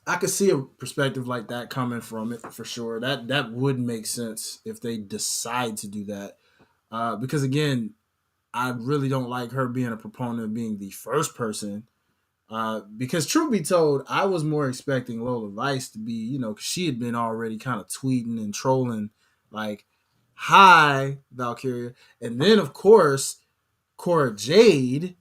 I could see a perspective like that coming from it for sure. That would make sense if they decide to do that. Because again, I really don't like her being a proponent of being the first person. Because truth be told, I was more expecting Lola Vice to be, because she had been already kind of tweeting and trolling like, hi, Valkyria. And then, of course, Cora Jade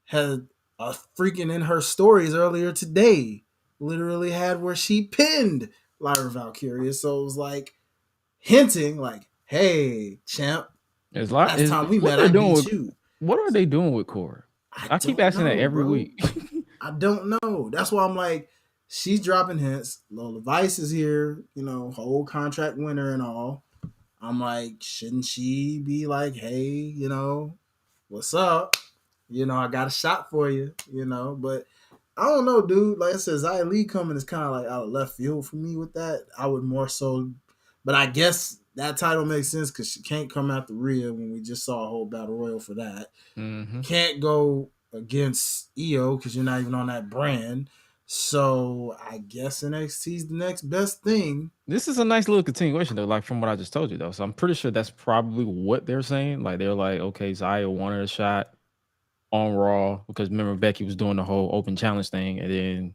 had a freaking in her stories earlier today, literally had where she pinned Lyra Valkyria. So it was like hinting, like, "Hey, champ, last time we met, I beat you." What are they doing with Cora? I keep asking that every week. I don't know. That's why I'm like, she's dropping hints. Lola Vice is here, whole contract winner and all. I'm like, shouldn't she be like, hey, what's up? I got a shot for you, but I don't know, dude. Like I said, Xia Li coming is kind of like out of left field for me with that. I would more so, but I guess that title makes sense because she can't come after Rhea when we just saw a whole battle royal for that. Mm-hmm. Can't go against Io because you're not even on that brand. So I guess NXT is the next best thing. This is a nice little continuation though, like from what I just told you though. So I'm pretty sure that's probably what they're saying. Like they're like, okay, Xia wanted a shot on Raw because remember Becky was doing the whole open challenge thing, and then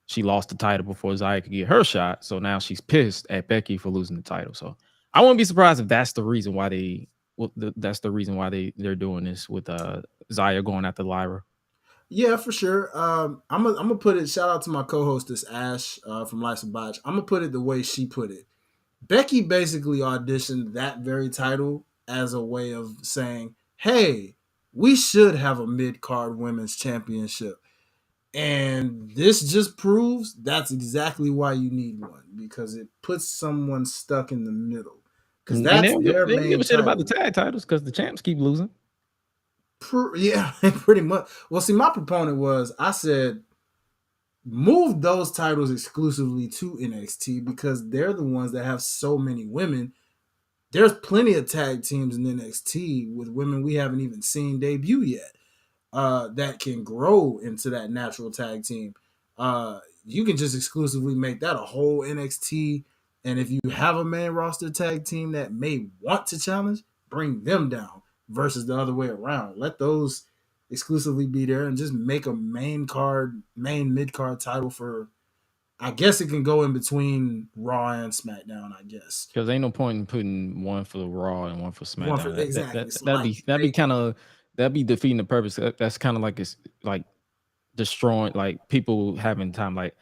she lost the title before Xia could get her shot. So now she's pissed at Becky for losing the title. So I wouldn't be surprised if that's the reason why they're doing this with Xia going after Lyra. Yeah, for sure. I'm gonna put it. Shout out to my co-hostess Ash from Life's a Botch. I'm gonna put it the way she put it. Becky basically auditioned that very title as a way of saying, "Hey, we should have a mid-card women's championship," and this just proves that's exactly why you need one, because it puts someone stuck in the middle. Because that's their main. They give a shit about the tag titles because the champs keep losing. Yeah, pretty much. Well, see, my proponent was, I said, move those titles exclusively to NXT because they're the ones that have so many women. There's plenty of tag teams in NXT with women we haven't even seen debut yet that can grow into that natural tag team. You can just exclusively make that a whole NXT. And if you have a main roster tag team that may want to challenge, bring them down. Versus the other way around. Let those exclusively be there and just make a main mid-card title for, I guess it can go in between Raw and SmackDown, I guess. Because ain't no point in putting one for Raw and one for SmackDown. Exactly. That'd be defeating the purpose. That's kind of like it's like destroying, like people having time. Like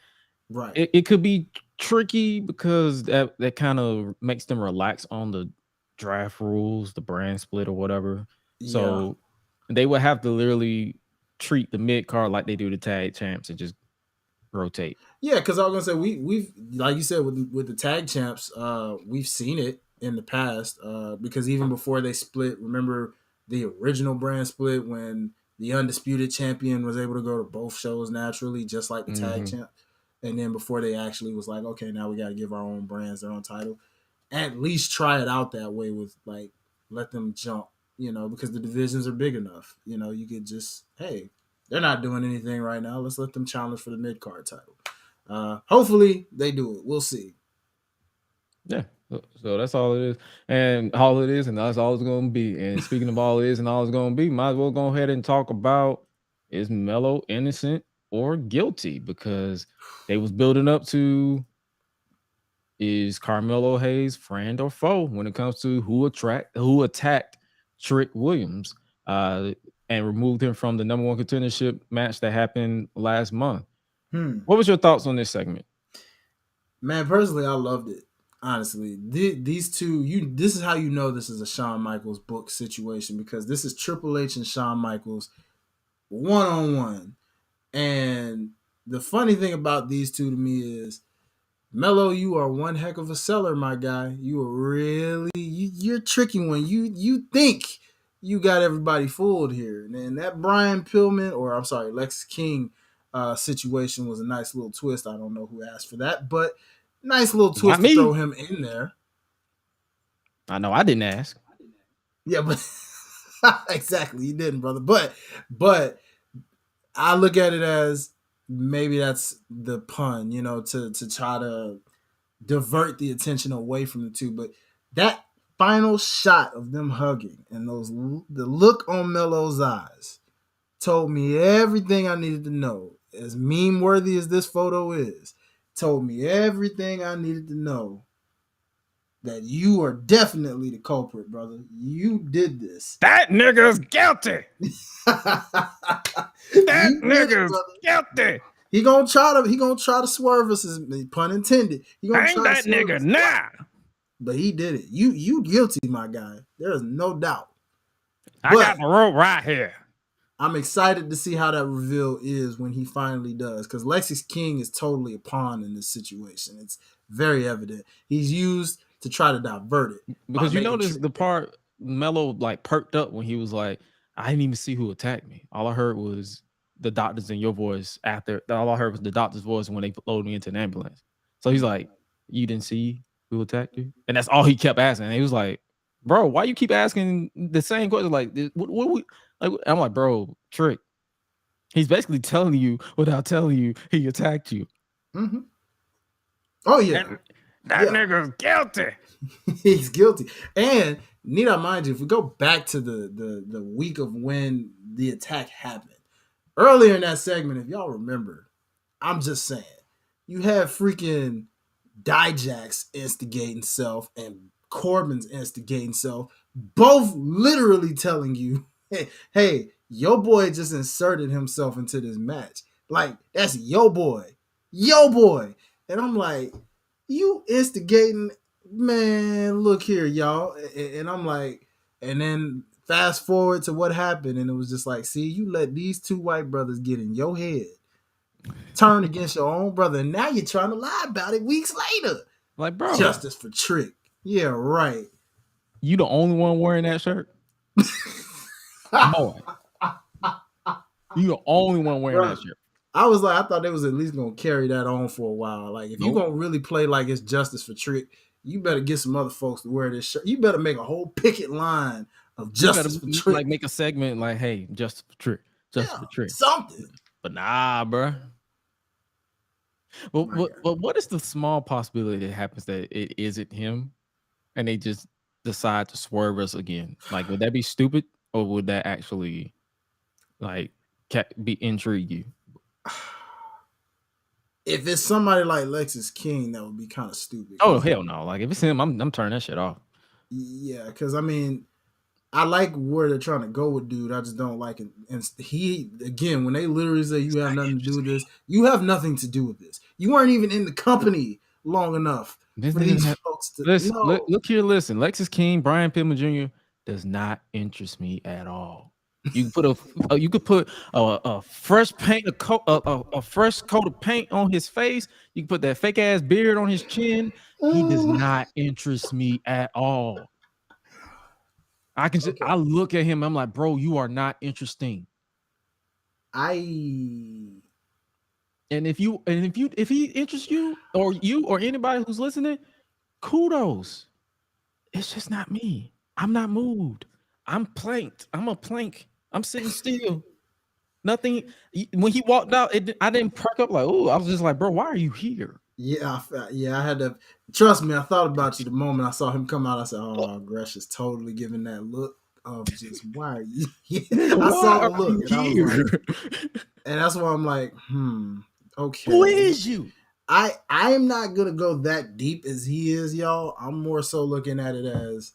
right. It could be tricky because that kind of makes them relax on the draft rules, the brand split or whatever. Yeah. So they would have to literally treat the mid card like they do the tag champs and just rotate. Yeah, because I was gonna say we've like you said with the tag champs, we've seen it in the past. Because even before they split, remember the original brand split when the undisputed champion was able to go to both shows naturally, just like the tag champ. And then before they actually was like, okay, now we got to give our own brands their own title. At least try it out that way with like, let them jump, because the divisions are big enough. You could just, hey, they're not doing anything right now. Let's let them challenge for the mid-card title. Hopefully they do it. We'll see. Yeah. So that's all it is. And all it is, and that's all it's going to be. And speaking of all it is and all it's going to be, might as well go ahead and talk about, is Melo innocent or guilty? Because they was building up to, is Carmelo Hayes friend or foe when it comes to who attacked Trick Williams and removed him from the number one contendership match that happened last month. What was your thoughts on this segment? Man, personally, I loved it. Honestly, these two, this is how you know this is a Shawn Michaels book situation, because this is Triple H and Shawn Michaels one-on-one. And the funny thing about these two to me is, Melo, you are one heck of a seller, my guy. You are really, you're tricky one. You think you got everybody fooled here. And that Brian Pillman, or I'm sorry, Lex King situation was a nice little twist. I don't know who asked for that, but nice little twist to throw him in there. I know I didn't ask. Yeah, but exactly, you didn't, brother. But I look at it as maybe that's the pun, to try to divert the attention away from the two. But that final shot of them hugging and the look on Melo's eyes told me everything I needed to know. As meme worthy as this photo is, told me everything I needed to know. That you are definitely the culprit, brother. You did this. That nigga's guilty. That nigga's guilty. He gonna try to swerve us, pun intended. He gonna Ain't try that to swerve nigga us. now. But he did it. You guilty, my guy. There is no doubt. I got the rope right here. I'm excited to see how that reveal is when he finally does, because Lexis King is totally a pawn in this situation. It's very evident. He's used to try to divert it. Because you notice the part Melo like perked up when he was like, I didn't even see who attacked me. All I heard was the doctors in your voice after. All I heard was the doctor's voice when they loaded me into an ambulance. So he's like, you didn't see who attacked you? And that's all he kept asking. And he was like, bro, why you keep asking the same question? Like, what we like? I'm like, bro, Trick. He's basically telling you without telling you he attacked you. Mm-hmm. Oh yeah, that nigga's guilty. He's guilty. And need I mind you, if we go back to the week of when the attack happened, earlier in that segment, if y'all remember, I'm just saying, you have freaking Dijak's instigating self and Corbin's instigating self, both literally telling you, hey, your boy just inserted himself into this match. Like, that's your boy. And I'm like, you instigating, man, look here, y'all. And I'm like, and then fast forward to what happened, and it was just like, see, you let these two white brothers get in your head, turn against your own brother, and now you're trying to lie about it weeks later. Like, bro, justice for Trick. Yeah, right. You the only one wearing that shirt? Boy. You the only one wearing that shirt. I was like, I thought they was at least gonna carry that on for a while. Like, if you're gonna really play like it's justice for Trick, you better get some other folks to wear this shirt. You better make a whole picket line of justice for Trick. Like, make a segment like, hey, justice for Trick. Justice for Trick. Something. But nah, bro. Well, what is the small possibility that happens that it isn't him and they just decide to swerve us again? Like, would that be stupid, or would that actually like intrigue you? If it's somebody like Lexis King, that would be kind of stupid. Oh, hell no. Like, if it's him, I'm turning that shit off. Yeah, because I mean, I like where they're trying to go with dude. I just don't like it. And he, again, when they literally say you have nothing to do with this, you have nothing to do with this. You weren't even in the company long enough for these folks to listen. Look here, listen. Lexis King, Brian Pillman Jr. does not interest me at all. You could put a fresh paint, a fresh coat of paint on his face. You can put that fake ass beard on his chin. He does not interest me at all. I can just, I look at him, I'm like, bro, you are not interesting. And if he interests you or anybody who's listening, kudos. It's just not me. I'm not moved. I'm planked. I'm a plank. I'm sitting still. Nothing. When he walked out, I didn't perk up like, oh, I was just like, bro, why are you here? Yeah, I had to trust me. I thought about you the moment I saw him come out. I said, "Oh, Gresh is totally giving that look of just why are you?" I saw the look, and I was like, and that's why I'm like, okay. Who is you? I am not gonna go that deep as he is, y'all. I'm more so looking at it as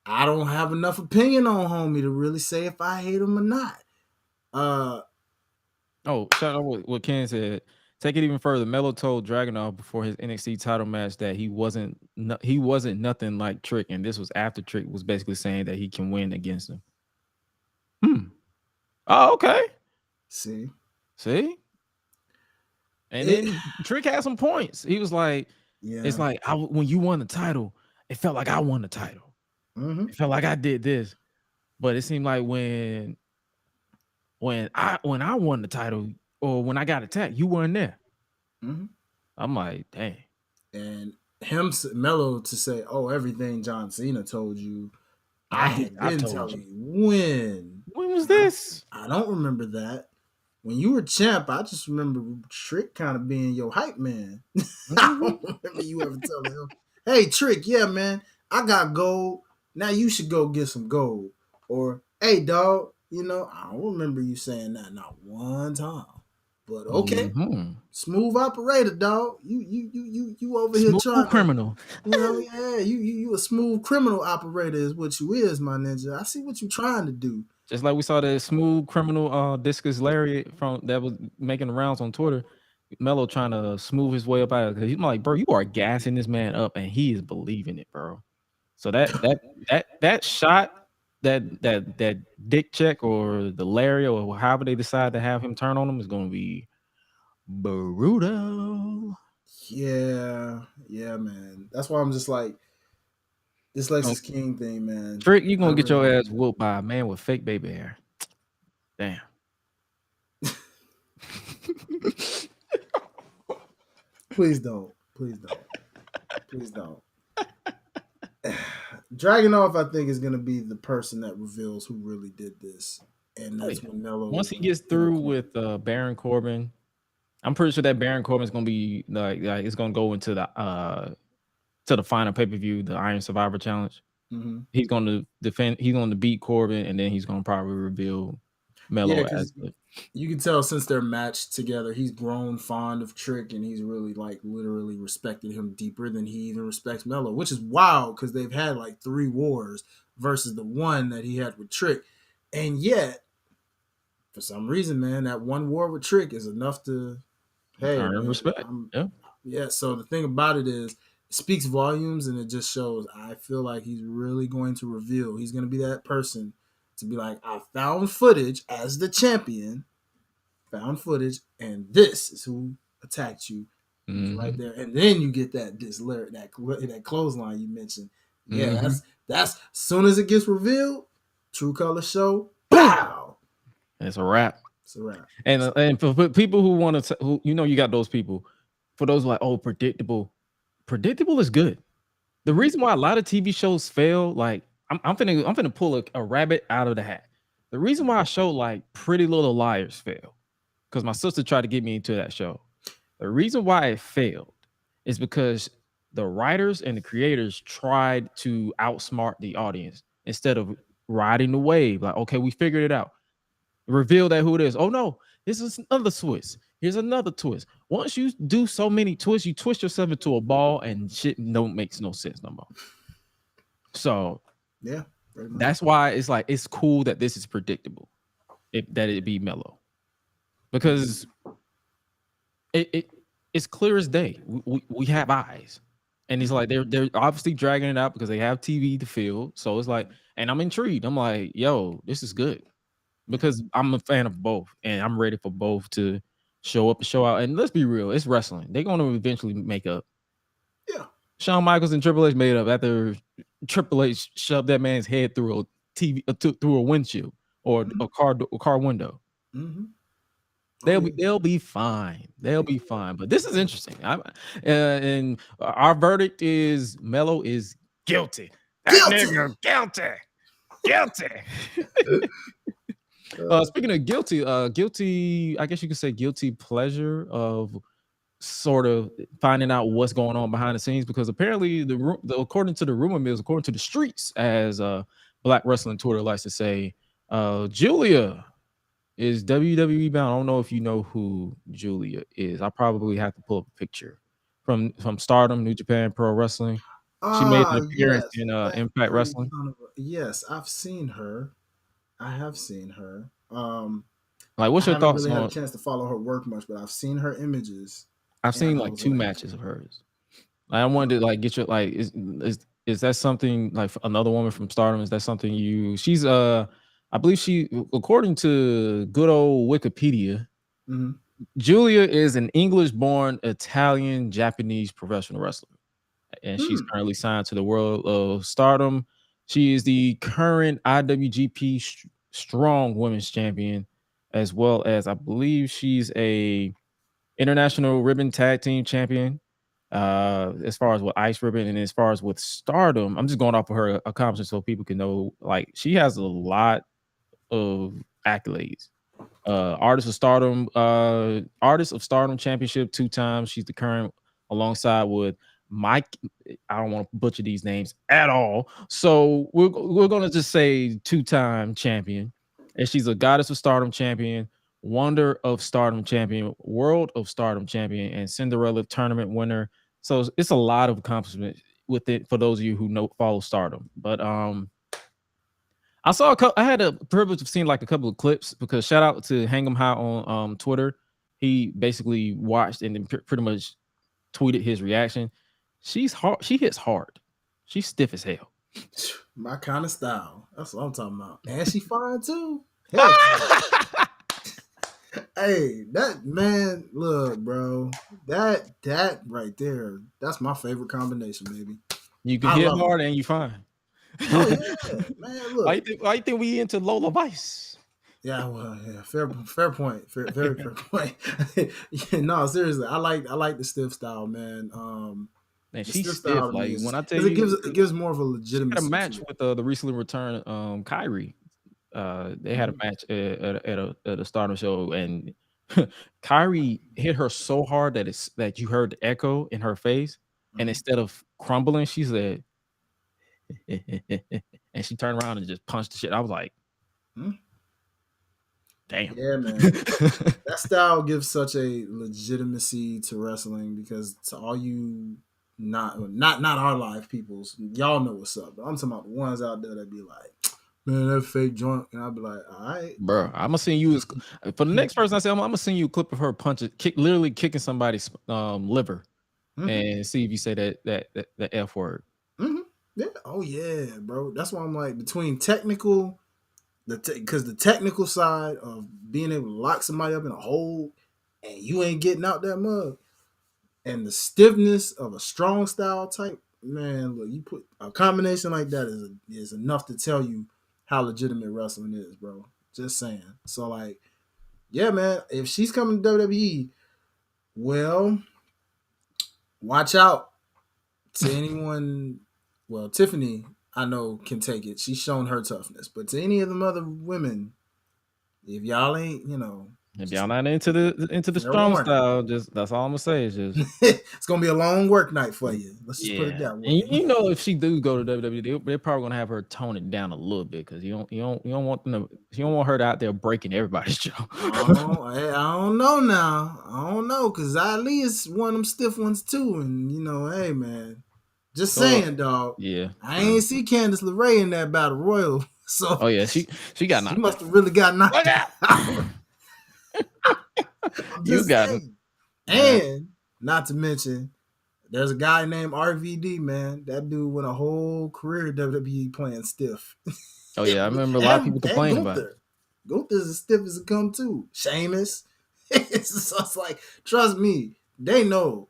I don't have enough opinion on homie to really say if I hate him or not. Shout out what Ken said. Take it even further. Melo told Dragunov before his NXT title match that he wasn't nothing like Trick, and this was after Trick was basically saying that he can win against him. Oh, okay. See, and then Trick had some points. He was like, "It's like when you won the title, it felt like I won the title. It felt like I did this, but it seemed like when I won the title." Or when I got attacked, you weren't there. I'm like, dang. And Melo to say, "Oh, everything John Cena told you, I didn't tell you." When was this? I don't remember that. When you were champ, I just remember Trick kind of being your hype man. I don't remember you ever telling him, "Hey, Trick, yeah, man, I got gold. Now you should go get some gold." Or, "Hey, dog, I don't remember you saying that not one time." But okay, smooth operator, dog. You over here trying criminal. You a smooth criminal operator is what you is, my ninja. I see what you trying to do. Just like we saw the smooth criminal discus lariat from that was making the rounds on Twitter. Melo trying to smooth his way up out of it. He's like, bro, you are gassing this man up, and he is believing it, bro. So that shot, that dick check or the lariat or however they decide to have him turn on him is going to be brutal. Yeah, man. That's why I'm just like this Lexus King thing, man. Trick, you gonna get your ass whooped by a man with fake baby hair. Damn. Please don't. Dragunov, I think, is gonna be the person that reveals who really did this, and that's when Melo. Once he gets through with Baron Corbin, I'm pretty sure that Baron Corbin is gonna be like it's gonna go into the final pay-per-view, the Iron Survivor Challenge. Mm-hmm. He's gonna defend. He's gonna beat Corbin, and then he's gonna probably reveal Melo as the. You can tell since they're matched together, he's grown fond of Trick, and he's really like literally respected him deeper than he even respects Melo, which is wild because they've had like 3 wars versus the one that he had with Trick, and yet for some reason, man, that one war with Trick is enough to earn respect. Yeah. So the thing about it is, it speaks volumes, and it just shows. I feel like he's really going to reveal. He's going to be that person to be like, I found footage as the champion, and this is who attacked you right there. And then you get that clothesline you mentioned. Yeah, that's as soon as it gets revealed, True Color show, pow! It's a wrap. It's a wrap. And for people who want to, who you got those people. For those like, oh, predictable is good. The reason why a lot of TV shows fail, like I'm finna pull a rabbit out of the hat. The reason why a show like Pretty Little Liars failed, because my sister tried to get me into that show. The reason why it failed is because the writers and the creators tried to outsmart the audience instead of riding the wave. Like, okay, we figured it out. Reveal that who it is. Oh no, this is another twist. Here's another twist. Once you do so many twists, you twist yourself into a ball, and shit makes no sense no more. So yeah, that's why it's like it's cool that this is predictable. That it be Melo, because it's clear as day. We have eyes, and it's like they're obviously dragging it out because they have TV to fill. So it's like, and I'm intrigued. I'm like, yo, this is good, because I'm a fan of both, and I'm ready for both to show up and show out. And let's be real, it's wrestling. They're going to eventually make up. Yeah. Shawn Michaels and Triple H made up after Triple H shoved that man's head through a TV through a windshield or a car window. Mm-hmm. They'll be fine. They'll be fine. But this is interesting. And our verdict is Melo is guilty. That nigga guilty. Speaking of guilty, I guess you could say guilty pleasure of sort of finding out what's going on behind the scenes, because apparently according to the rumor mills, according to the streets, as Black Wrestling Twitter likes to say, Julia is WWE bound. I don't know if you know who Julia is. I probably have to pull up a picture from Stardom, New Japan Pro Wrestling. She made an appearance in Impact Wrestling. Yes, I've seen her. I have seen her. Like, what's your thoughts I haven't really on? had a chance to follow her work much, but I've seen her images. I've seen like 2 matches of hers. I wanted to like get your like is that something like another woman from Stardom? Is that something she's I believe she, according to good old Wikipedia, Julia is an English-born Italian Japanese professional wrestler, and she's currently signed to the World of Stardom. She is the current IWGP Strong Women's Champion, as well as I believe she's a International Ribbon Tag Team Champion. As far as with Ice Ribbon, and as far as with Stardom, I'm just going off of her accomplishments so people can know. Like, she has a lot of accolades. Artist of Stardom Championship 2 times. She's the current, alongside with Mike. I don't want to butcher these names at all, so we're gonna just say 2-time champion. And she's a Goddess of Stardom champion, Wonder of Stardom champion, World of Stardom champion, and Cinderella tournament winner. So it's a lot of accomplishments with it for those of you who follow Stardom. But I had a privilege of seeing like a couple of clips because shout out to Hang 'em High on Twitter. He basically watched and then pretty much tweeted his reaction. She's hard. She hits hard. She's stiff as hell. My kind of style. That's what I'm talking about. And she fine too. Hey, that man, look, bro. That right there, that's my favorite combination, baby. You can hit hard and you fine. Oh yeah, man. Look, why you think we into Lola Vice? Yeah, well, yeah, fair point. Very fair point. Yeah, no, seriously, I like the stiff style, man. Man, she's stiff. Like when I tell you, it gives more of a legitimate. She had a match with the recently returned Kyrie. They had a match at a Stardom show, and Kyrie hit her so hard that you heard the echo in her face, and instead of crumbling, she said, and she turned around and just punched the shit. I was like, damn. Yeah, man. That style gives such a legitimacy to wrestling because to all you not our live peoples, y'all know what's up. But I'm talking about the ones out there that be like, man, that fake joint, and I'll be like, all right, bro. I'm gonna send you for the next person I say I'm gonna send you a clip of her literally kicking somebody's liver, and see if you say that F word. Yeah. Oh yeah, bro. That's why I'm like between technical. Because the technical side of being able to lock somebody up in a hole and you ain't getting out that mug, and the stiffness of a strong style type, man, look, you put a combination like that is enough to tell you how legitimate wrestling is, bro. Just saying. So like, yeah, man, if she's coming to WWE, well, watch out to anyone. Well, Tiffany, I know, can take it. She's shown her toughness. But to any of them other women, if y'all ain't, if y'all not into the strong style, just that's all I'm gonna say. Is just it's gonna be a long work night for you. Let's just put it that way. And you know, if she do go to WWE, they're probably gonna have her tone it down a little bit because you don't want them to. You don't want her out there breaking everybody's jaw. I don't know now. I don't know because Ali is one of them stiff ones too, and hey man. Just saying, dog. Yeah, I ain't see Candice LeRae in that battle royal. So oh yeah, she got knocked. She must have really got knocked out. You got it. And not to mention, there's a guy named RVD, man. That dude went a whole career at WWE playing stiff. Oh yeah, I remember a lot of people complaining about it. Gunther's as stiff as it come too. Sheamus. It's like, trust me, they know.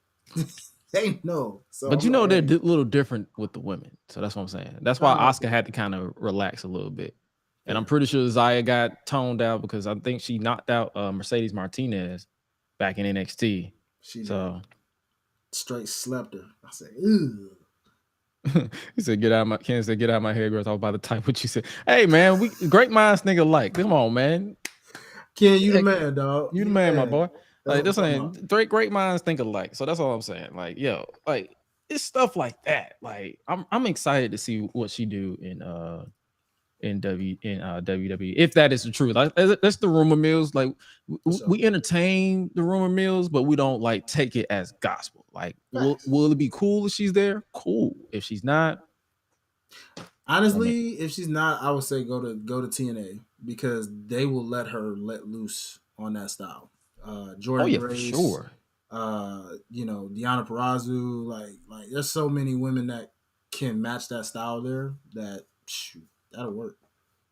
They know. So but they're a little different with the women. So that's what I'm saying. That's why Asuka had to kind of relax a little bit. And I'm pretty sure Zaya got toned out because I think she knocked out Mercedes Martinez back in NXT. She straight slept her. I said, ew. He said, get out of my Ken said, get out of my head, girls. I was about to type what you said. Hey man, we great minds think alike. Come on, man. Ken, you the man, dog. You the man, my boy. Like this saying great minds think alike. So that's all I'm saying. Like, yo, like it's stuff like that. Like I'm excited to see what she do in WWE if that is the truth. Like that's the rumor mills. Like we entertain the rumor mills, but we don't like take it as gospel. Like will it be cool if she's there? Cool. If she's not, honestly, if she's not, I would say go to TNA because they will let her let loose on that style. Jordan Grace, for sure. Deonna Purrazzo, like there's so many women that can match that style there that that'll work.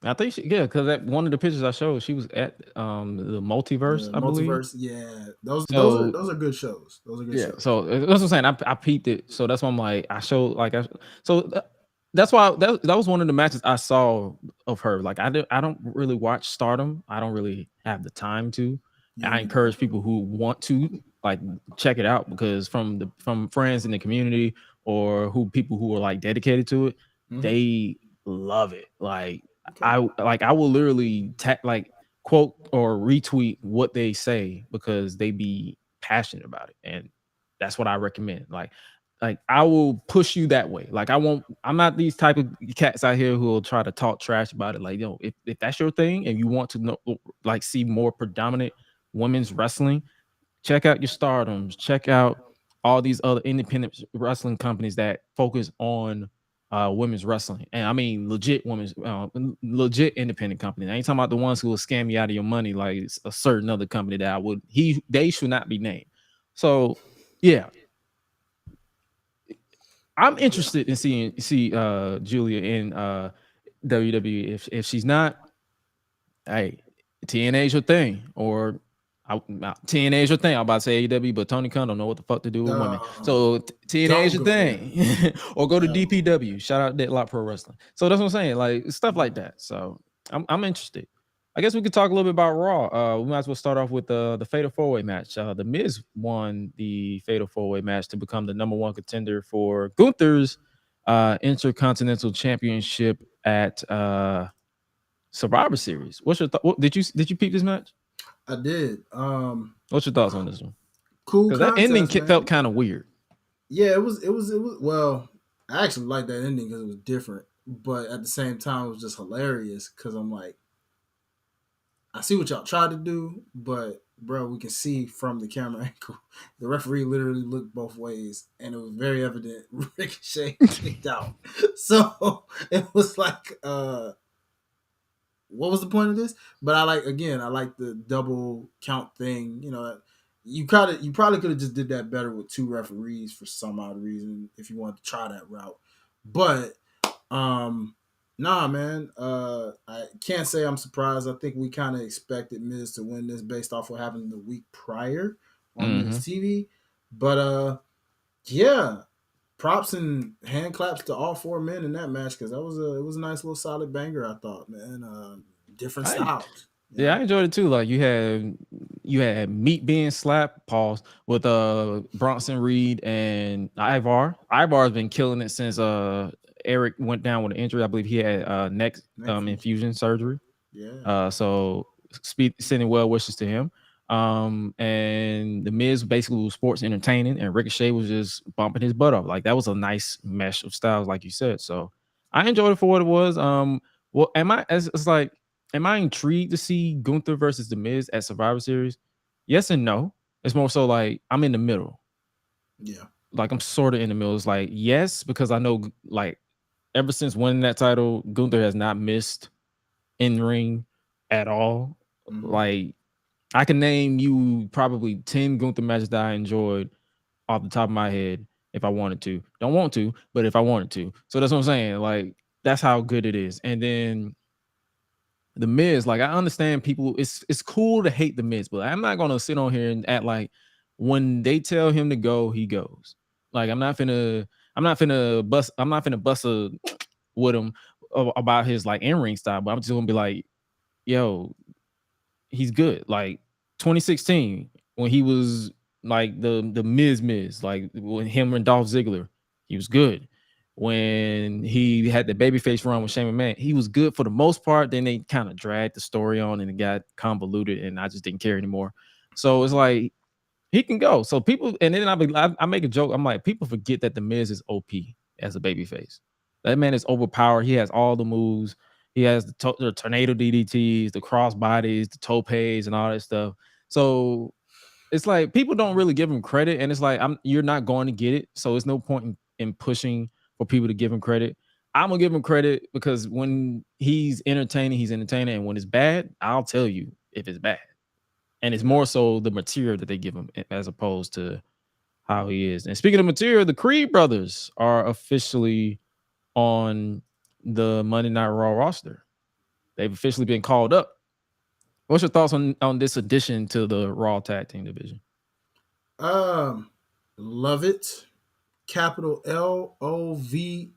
I think because at one of the pictures I showed, she was at the multiverse. I believe. Yeah, those are good shows. Those are good shows. So that's what I'm saying. I peeped it. So that's why I'm like, I showed that's why that was one of the matches I saw of her. Like I don't really watch Stardom. I don't really have the time to. I encourage people who want to like check it out because from friends in the community or people who are like dedicated to it, they love it. Like I will literally quote or retweet what they say because they be passionate about it, and that's what I recommend. Like I will push you that way. Like I'm not these type of cats out here who will try to talk trash about it. Like if that's your thing and you want to know like see more predominant women's wrestling, check out your Stardoms, check out all these other independent wrestling companies that focus on women's wrestling, and I mean legit women's, legit independent company. I ain't talking about the ones who will scam you out of your money like a certain other company that they should not be named. So yeah, I'm interested in see Julia in WWE. If she's not, hey, TNA's your thing, or TNA's your thing. I'm about to say AEW, but Tony Khan don't know what the fuck to do with women. So TNA's your thing, or go to DPW. Shout out Deadlock Pro Wrestling. So that's what I'm saying, like stuff like that. So I'm interested. I guess we could talk a little bit about Raw. We might as well start off with the Fatal 4-Way match. The Miz won the Fatal 4-Way match to become the #1 contender for Gunther's Intercontinental Championship at Survivor Series. What's your thought? Did you peep this match? I did. What's your thoughts on this one? Cool. Because that ending felt kind of weird. Yeah, it was. Well, I actually liked that ending because it was different, but at the same time, it was just hilarious because I'm like, I see what y'all tried to do, but bro, we can see from the camera angle, the referee literally looked both ways, and it was very evident Ricochet kicked out. So it was like, what was the point of this? But I like the double count thing. You know, you probably could have just did that better with 2 referees for some odd reason if you wanted to try that route. But nah, man. I can't say I'm surprised. I think we kind of expected Miz to win this based off what happened the week prior on Miz TV. But yeah, props and hand claps to all 4 men in that match because it was a nice little solid banger. I thought, man. Different styles. Yeah, I enjoyed it too. Like you had Meat being slapped, pause, with Bronson Reed and Ivar. Ivar's been killing it since Eric went down with an injury. I believe he had neck infusion surgery. Yeah. So sending well wishes to him. And the Miz basically was sports entertaining, and Ricochet was just bumping his butt off. Like that was a nice mesh of styles, like you said. So I enjoyed it for what it was. Well, am I intrigued to see Gunther versus the Miz at Survivor Series? Yes and no. It's more so like I'm in the middle. Yeah. Like I'm sort of in the middle. It's like yes, because I know like ever since winning that title, Gunther has not missed in ring at all. Like I can name you probably 10 Gunther matches that I enjoyed off the top of my head if I wanted to. Don't want to, but if I wanted to. So that's what I'm saying. Like that's how good it is. And then the Miz, like I understand people, it's cool to hate the Miz, but I'm not gonna sit on here and act like when they tell him to go, he goes. Like I'm not finna bust with him about his like in-ring style, but I'm just gonna be like, yo, he's good. Like 2016, when he was like the Miz, like when him and Dolph Ziggler, he was good. When he had the babyface run with Shane McMahon, he was good for the most part. Then they kind of dragged the story on and it got convoluted, and I just didn't care anymore. So it's like he can go. So people, and then I make a joke. I'm like, people forget that the Miz is OP as a babyface. That man is overpowered. He has all the moves. He has the tornado DDTs, the cross bodies, the topes, and all that stuff. So it's like people don't really give him credit, and it's like you're not going to get it. So it's no point in pushing for people to give him credit. I'm gonna give him credit because when he's entertaining, and when it's bad, I'll tell you if it's bad. And it's more so the material that they give him as opposed to how he is. And speaking of material, the Creed brothers are officially on the Monday Night Raw roster. They've officially been called up. What's your thoughts on this addition to the Raw tag team division? Love it. Capital LOVEIT.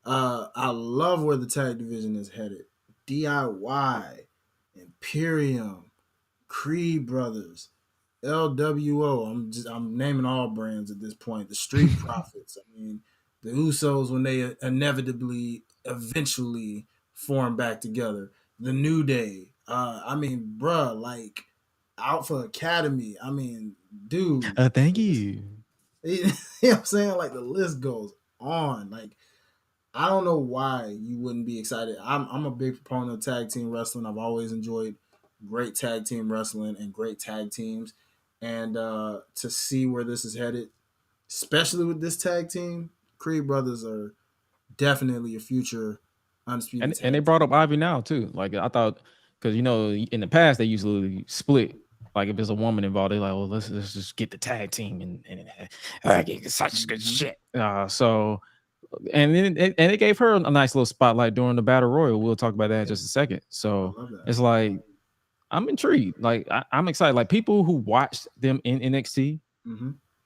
I love where the tag division is headed. DIY, Imperium, Creed Brothers, LWO. I'm naming all brands at this point. The Street Profits. I mean, the Usos when they eventually form back together. The New Day. I mean, bruh, like Alpha Academy. I mean, dude. Thank you. You know what I'm saying? Like the list goes on. Like I don't know why you wouldn't be excited. I'm a big proponent of tag team wrestling. I've always enjoyed great tag team wrestling and great tag teams. And to see where this is headed, especially with this tag team, Creed brothers are definitely a future undisputed. And they brought up Ivy now too. Like I thought, because in the past they usually split. Like if there's a woman involved, they're like, well, let's just get the tag team and get such good shit. So and then it gave her a nice little spotlight during the battle royal. We'll talk about that in just a second. So it's like I'm intrigued. Like I'm excited. Like people who watched them in NXT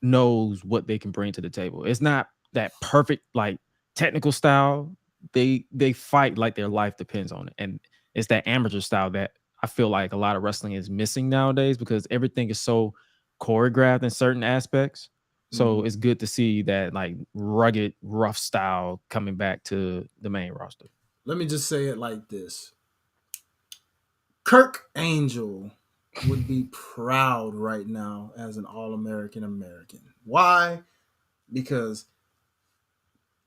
knows what they can bring to the table. It's not that perfect like technical style. They fight like their life depends on it, and it's that amateur style that I feel like a lot of wrestling is missing nowadays because everything is so choreographed in certain aspects. So it's good to see that like rugged, rough style coming back to the main roster. Let me just say it like this. Kirk Angel would be proud right now as an All-American American. Why? Because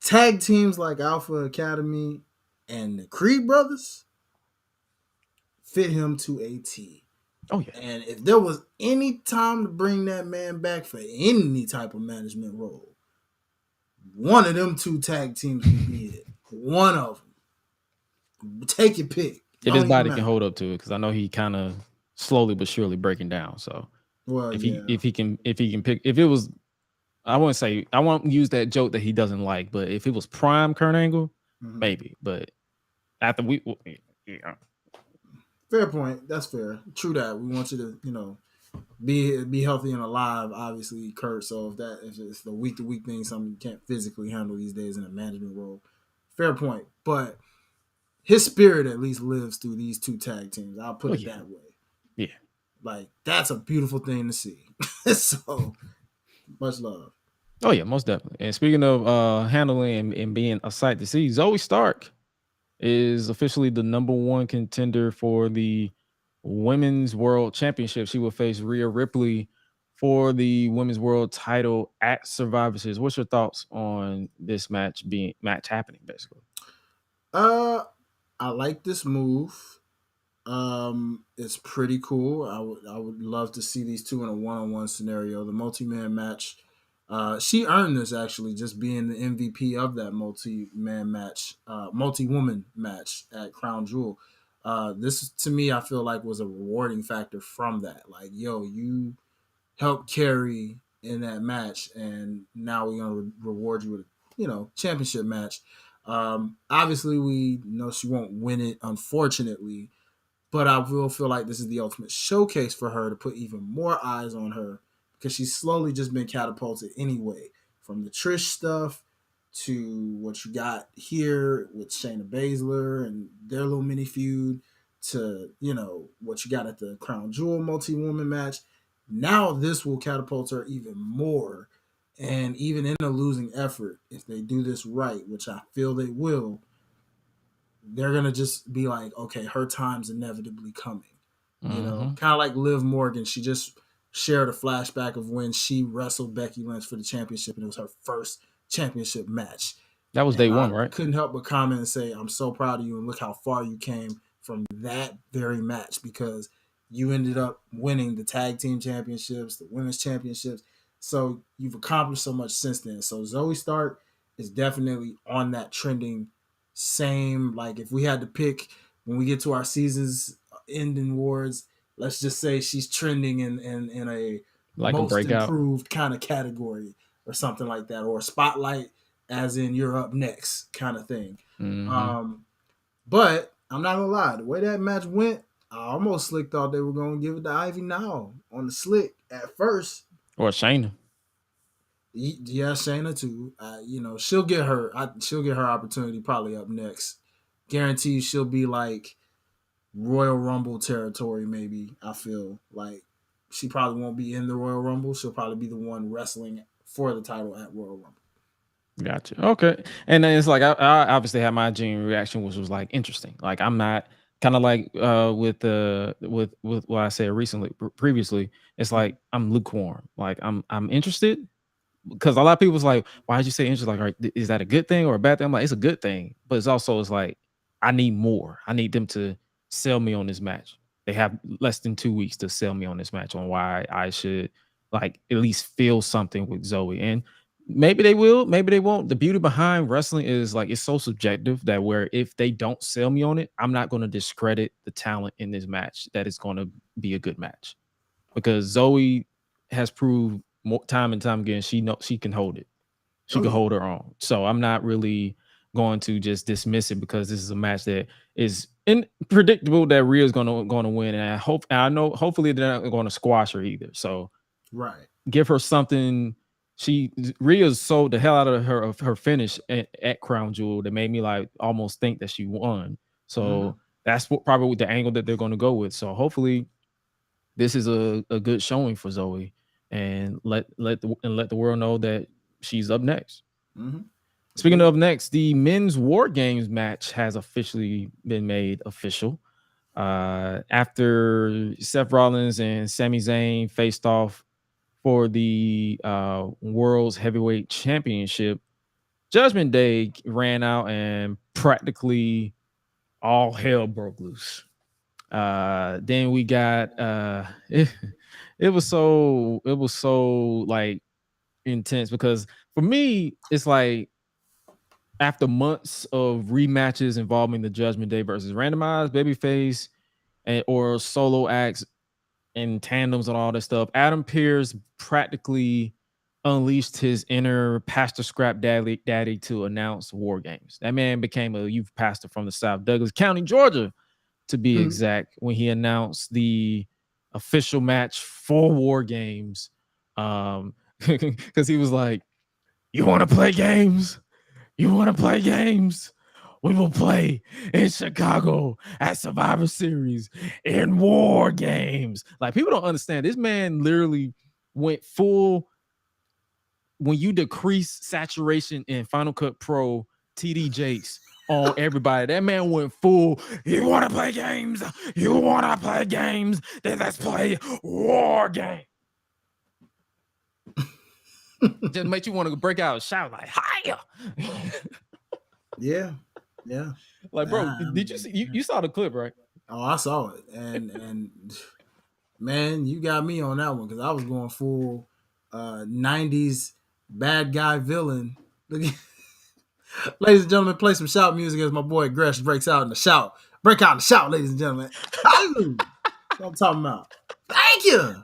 tag teams like Alpha Academy and the Creed brothers fit him to a T. Oh yeah. And if there was any time to bring that man back for any type of management role, one of them two tag teams would be it. One of them. Take your pick. If his body can hold up to it, because I know he kind of slowly but surely breaking down. So if he can pick, if it was, I won't use that joke that he doesn't like, but if it was prime Kurt Angle, maybe. But after fair point. That's fair. True that. We want you to, be healthy and alive, obviously, Kurt. So if it's the week to week thing, something you can't physically handle these days in a management role, fair point. But his spirit at least lives through these two tag teams. I'll put it that way. Yeah. Like, that's a beautiful thing to see. So, much love. Oh, yeah, most definitely. And speaking of handling and being a sight to see, Zoe Stark is officially the #1 contender for the Women's World Championship. She will face Rhea Ripley for the Women's World title at Survivor Series. What's your thoughts on this match happening, basically? I like this move. It's pretty cool. I would love to see these two in a one-on-one scenario. The multi-man match. She earned this actually, just being the MVP of that multi-man match, multi-woman match at Crown Jewel. This to me, I feel like was a rewarding factor from that. Like, yo, you helped carry in that match, and now we're gonna reward you with a championship match. Obviously, we know she won't win it, unfortunately, but I will feel like this is the ultimate showcase for her to put even more eyes on her because she's slowly just been catapulted anyway, from the Trish stuff to what you got here with Shayna Baszler and their little mini feud to, what you got at the Crown Jewel multi-woman match. Now this will catapult her even more. And even in a losing effort, if they do this right, which I feel they will, they're going to just be like, okay, her time's inevitably coming. Kind of like Liv Morgan. She just shared a flashback of when she wrestled Becky Lynch for the championship, and it was her first championship match. That was day one, right? Couldn't help but comment and say, I'm so proud of you, and look how far you came from that very match, because you ended up winning the tag team championships, the women's championships. So you've accomplished so much since then. So Zoe Stark is definitely on that trending same, like if we had to pick when we get to our season's ending awards, let's just say she's trending in a like most a breakout improved kind of category or something like that, or a spotlight as in you're up next kind of thing. But I'm not gonna lie, the way that match went, I almost slick thought they were gonna give it to Ivy now on the slick at first. Or Shayna. Yeah, Shayna too. She'll get her opportunity probably up next. Guarantee she'll be like Royal Rumble territory, maybe. I feel like she probably won't be in the Royal Rumble. She'll probably be the one wrestling for the title at Royal Rumble. Gotcha. Okay. And then it's like I obviously had my genuine reaction, which was like interesting. Like I'm not kind of like with what I said previously. It's like I'm lukewarm. Like I'm interested, because a lot of people was like, why did you say interested? Like, is that a good thing or a bad thing? I'm like, it's a good thing, but it's like I need more. I need them to sell me on this match. They have less than 2 weeks to sell me on this match on why I should like at least feel something with Zoe. And Maybe they will, maybe they won't. The beauty behind wrestling is like it's so subjective that where if they don't sell me on it, I'm not going to discredit the talent in this match. That is going to be a good match because Zoe has proved time and time again she can hold it. She can hold her own. So I'm not really going to just dismiss it because this is a match that is predictable that Rhea's going to win, and I know hopefully they're not going to squash her either. So right, give her something. Rhea sold the hell out of her finish at Crown Jewel that made me like almost think that she won. So that's probably the angle that they're going to go with. So hopefully this is a good showing for Zoe, and let the world know that she's up next. Speaking of next, the men's War Games match has officially been made official. After Seth Rollins and Sami Zayn faced off for the World's Heavyweight Championship, Judgment Day ran out and practically all hell broke loose. Then we got it was so like intense because for me it's like after months of rematches involving the Judgment Day versus randomized babyface or solo acts and tandems and all that stuff, Adam Pearce practically unleashed his inner pastor scrap daddy to announce War Games. That man became a youth pastor from the South, Douglas County, Georgia, to be exact, when he announced the official match for War Games. Because he was like, "You want to play games? You want to play games? We will play in Chicago at Survivor Series in War Games." Like, people don't understand. This man literally went full. When you decrease saturation in Final Cut Pro, TD Jakes on everybody, that man went full. You want to play games? You want to play games? Then let's play War Game. Just makes you want to break out and shout like, "Hiya!" Yeah. Like, bro, did you see? You saw the clip, right? Oh, I saw it, and man, you got me on that one because I was going full 90s bad guy villain. Ladies and gentlemen, play some shout music as my boy Gresh breaks out in the shout. Break out in the shout, ladies and gentlemen. Hallelujah. That's what I'm talking about. Thank you.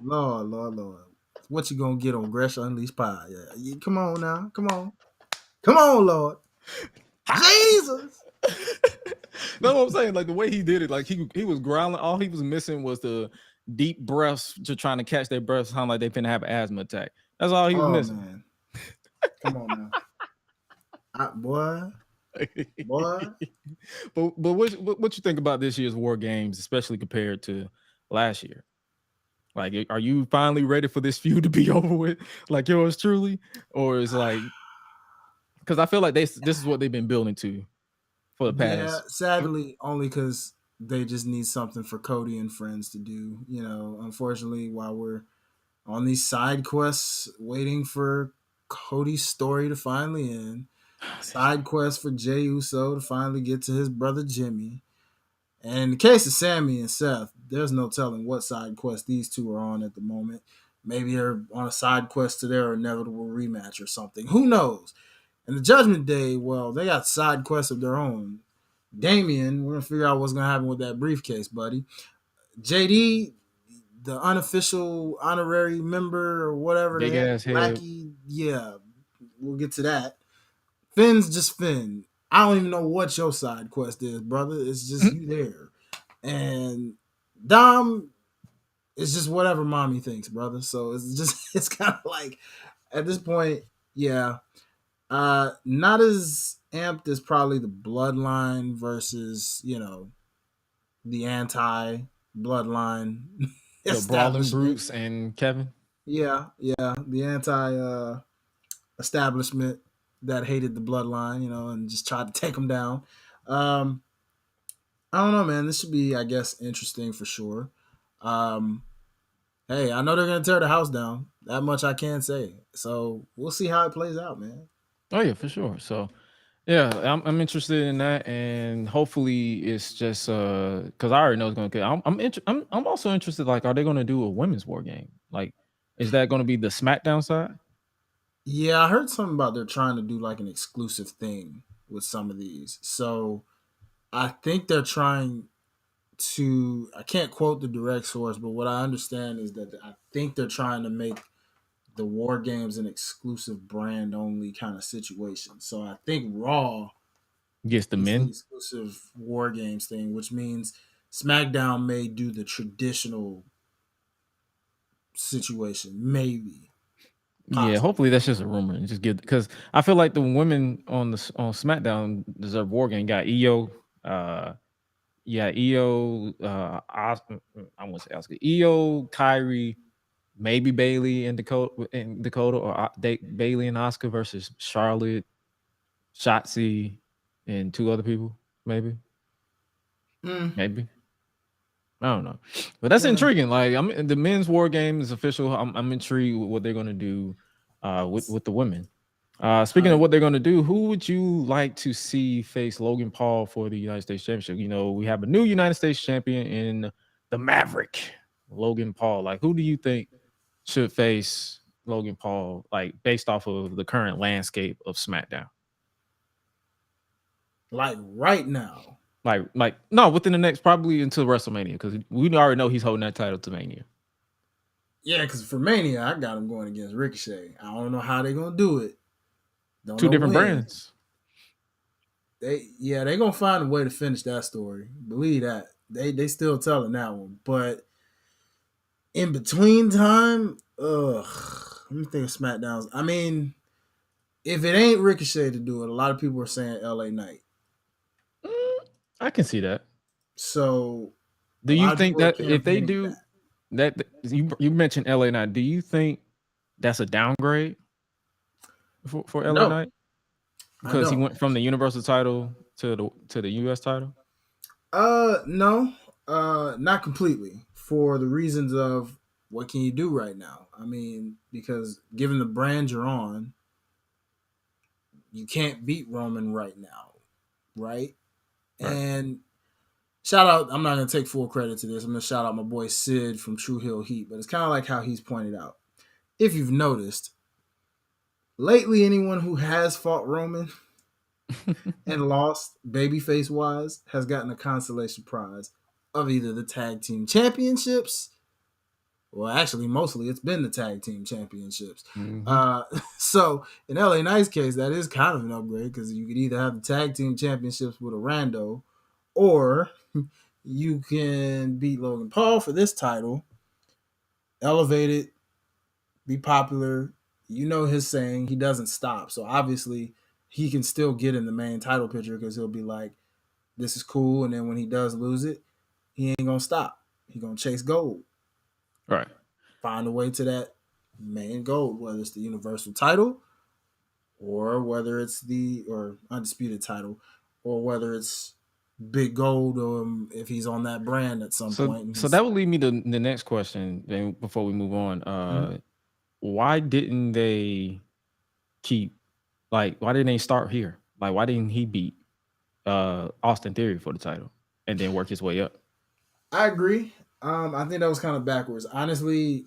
Lord. What you gonna get on Gresh Unleashed Pie? Yeah. Come on now. Come on, Lord. Jesus. That's what I'm saying. Like, the way he did it, like he was growling. All he was missing was the deep breaths to trying to catch their breath, sound like they finna have an asthma attack. That's all he was missing. Man. Come on now. Boy. But what you think about this year's War Games, especially compared to last year? Like, are you finally ready for this feud to be over with, like yours truly, or is like, because I feel like this is what they've been building to for the past. Yeah, sadly, only because they just need something for Cody and friends to do. You know, unfortunately, while we're on these side quests waiting for Cody's story to finally end, side quest for Jey Uso to finally get to his brother Jimmy. And in the case of Sammy and Seth, there's no telling what side quest these two are on at the moment. Maybe they're on a side quest to their inevitable rematch or something. Who knows? And the Judgment Day, well, they got side quests of their own. Damien, we're going to figure out what's going to happen with that briefcase, buddy. JD, the unofficial honorary member or whatever. Big ass head. Yeah, we'll get to that. Finn's just Finn. I don't even know what your side quest is, brother. It's just you there. And Dom, it's just whatever mommy thinks, brother. So it's kind of like, at this point, yeah. Not as amped as probably the Bloodline versus, the anti-Bloodline. The Brawling Brutes and Kevin. Yeah. The anti-establishment that hated the Bloodline, and just tried to take them down. I don't know, man. This should be, I guess, interesting for sure. Hey, I know they're going to tear the house down. That much I can say. So we'll see how it plays out, man. Oh yeah, for sure. So yeah, I'm interested in that, and hopefully it's just because I already know it's going to. I'm also interested. Like, are they going to do a women's War Game? Like, Is that going to be the SmackDown side? Yeah, I heard something about they're trying to do like an exclusive thing with some of these. So I think they're trying to, I can't quote the direct source, but what I understand is that I think they're trying to make the War Games an exclusive brand only kind of situation. So I think Raw Yes, the is the men. exclusive War Games thing, which means SmackDown may do the traditional situation, maybe. Possibly. Yeah, hopefully that's just a rumor and just get, because I feel like the women on SmackDown deserve War Game. Got Io, I won't say Oscar, Io, Kyrie, maybe Bailey and Dakota, or Bailey and Oscar versus Charlotte, Shotzi, and 2 other people, maybe. Maybe. I don't know, but that's intriguing. Like, the men's War Game is official. I'm intrigued with what they're gonna do with the women. Speaking of what they're gonna do, who would you like to see face Logan Paul for the United States Championship? You know, we have a new United States champion in the Maverick, Logan Paul. Like, who do you think should face Logan Paul, like based off of the current landscape of SmackDown? Like right now. Like no, within the next, probably until WrestleMania, because we already know he's holding that title to Mania. Yeah, because for Mania, I got him going against Ricochet. I don't know how they're gonna do it. Don't 2 different brands. They're gonna find a way to finish that story. Believe that. They still telling that one. But in between time, let me think of SmackDowns. I mean, if it ain't Ricochet to do it, a lot of people are saying LA Knight. I can see that. So, do you think that if they do that, you mentioned LA Knight, do you think that's a downgrade for LA Knight? Because he went from the Universal title to the US title? No. Not completely. For the reasons of what can you do right now? I mean, because given the brand you're on, you can't beat Roman right now, right? And shout out, I'm not going to take full credit to this. I'm going to shout out my boy Sid from True Hill Heat, but it's kind of like how he's pointed out. If you've noticed, lately anyone who has fought Roman and lost babyface wise has gotten a consolation prize of either the tag team championships. Well, actually, mostly it's been the tag team championships. So in LA Knight's case, that is kind of an upgrade, because you could either have the tag team championships with a rando, or you can beat Logan Paul for this title, elevate it, be popular. You know his saying, he doesn't stop. So obviously he can still get in the main title picture, because he'll be like, this is cool. And then when he does lose it, he ain't going to stop. He's going to chase gold. Right. Find a way to that main gold, whether it's the Universal title, or whether it's the undisputed title, or whether it's big gold, if he's on that brand at some point. So that would lead me to the next question before we move on. Why didn't they why didn't they start here? Like, why didn't he beat Austin Theory for the title and then work his way up? I agree. I think that was kind of backwards. Honestly,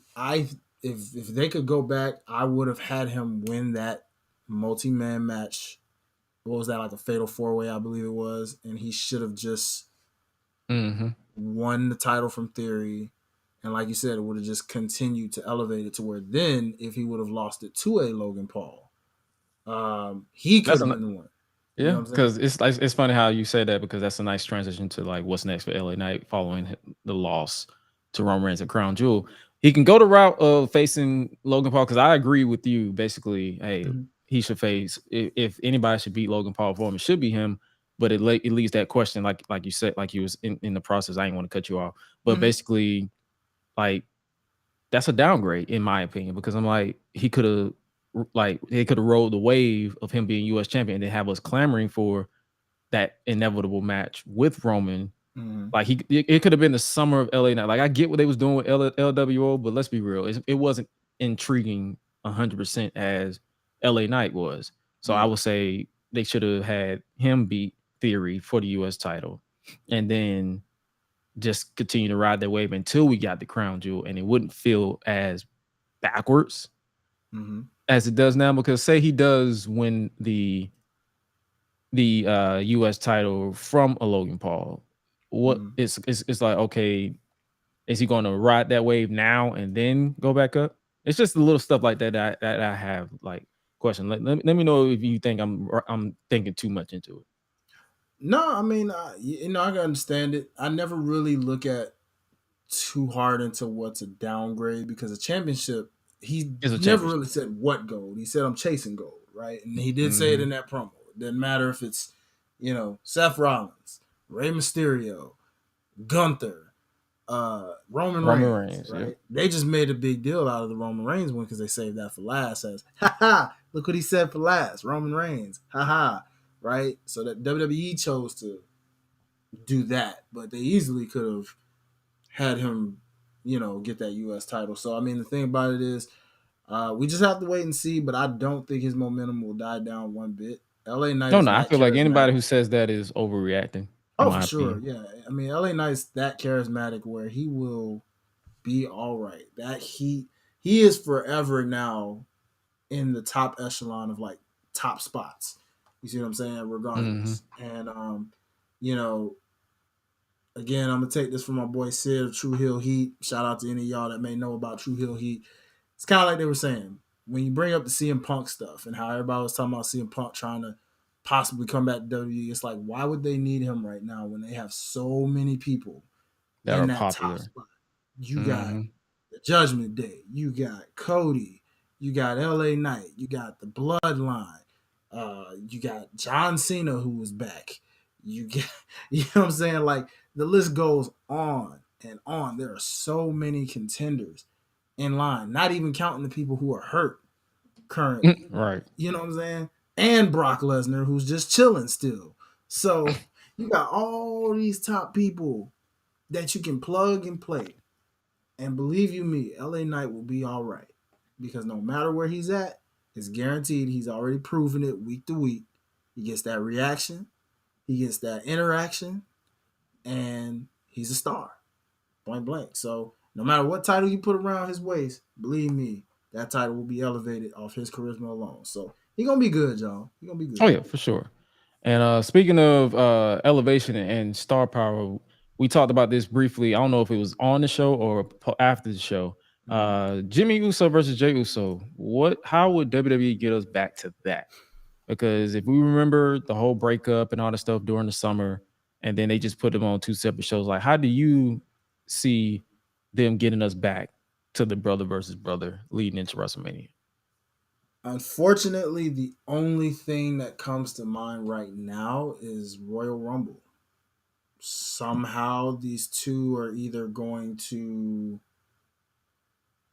if they could go back, I would have had him win that multi-man match. What was that, like a fatal 4-way, I believe it was, and he should have just won the title from Theory. And like you said, it would have just continued to elevate it to where then, if he would have lost it to a Logan Paul, he could have been the one. Yeah, because it's funny how you say that, because that's a nice transition to like what's next for LA Knight following the loss to Roman Reigns at Crown Jewel. He can go the route of facing Logan Paul, because I agree with you. Basically, hey, he should face, if anybody should beat Logan Paul for him, it should be him. But it leaves that question, like you said, like you was in the process. I didn't want to cut you off, but basically, like, that's a downgrade in my opinion, because I'm like, he could have rolled the wave of him being U.S. champion and then have us clamoring for that inevitable match with Roman. Like, it could have been the summer of LA Knight. Like, I get what they was doing with LWO, but let's be real, it wasn't intriguing 100% as LA Knight was. So I would say they should have had him beat Theory for the U.S. title, and then just continue to ride that wave until we got the Crown Jewel, and it wouldn't feel as backwards as it does now. Because say he does win the US title from a Logan Paul, what it's like, okay, is he going to ride that wave now and then go back up? It's just the little stuff like that that I have like question. Let me know if you think I'm thinking too much into it. No, I mean, you know, I can understand it. I never really look at too hard into what's a downgrade, because a championship, he never really said what gold. He said, I'm chasing gold, right? And he did say it in that promo. It doesn't matter if it's, you know, Seth Rollins, Rey Mysterio, Gunther, Roman Reigns, right? Yeah. They just made a big deal out of the Roman Reigns one because they saved that for last. As, look what he said for last, Roman Reigns, right? So that WWE chose to do that, but they easily could have had him, you know, get that US title. So I mean, the thing about it is, we just have to wait and see. But I don't think his momentum will die down one bit. LA Knight. No, I feel like anybody who says that is overreacting. Oh, for sure, yeah. I mean, LA Knight's that charismatic where he will be all right. That he is forever now in the top echelon of like top spots. You see what I'm saying? Regardless, and you know. Again, I'm going to take this from my boy Sid of True Hill Heat. Shout out to any of y'all that may know about True Hill Heat. It's kind of like they were saying, when you bring up the CM Punk stuff and how everybody was talking about CM Punk trying to possibly come back to WWE, it's like, why would they need him right now when they have so many people that in are that popular? top spot? You got the Judgment Day. You got Cody. You got LA Knight. You got the Bloodline. You got John Cena, who was back. You get, you know what I'm saying? Like, the list goes on and on. There are so many contenders in line, not even counting the people who are hurt currently. Right. You know what I'm saying? And Brock Lesnar, who's just chilling still. So you got all these top people that you can plug and play. And believe you me, LA Knight will be all right. Because no matter where he's at, it's guaranteed. He's already proven it week to week. He gets that reaction. He gets that interaction. And he's a star, point blank. So no matter what title you put around his waist, believe me, that title will be elevated off his charisma alone. So he's gonna be good, y'all. He's gonna be good. Oh yeah, for sure. And speaking of elevation and star power, we talked about this briefly. I don't know if it was on the show or after the show. Jimmy Uso versus Jey Uso. How would WWE get us back to that? Because if we remember the whole breakup and all the stuff during the summer, and then they just put them on two separate shows. Like, how do you see them getting us back to the brother versus brother leading into WrestleMania? Unfortunately, the only thing that comes to mind right now is Royal Rumble. Somehow these two are either going to,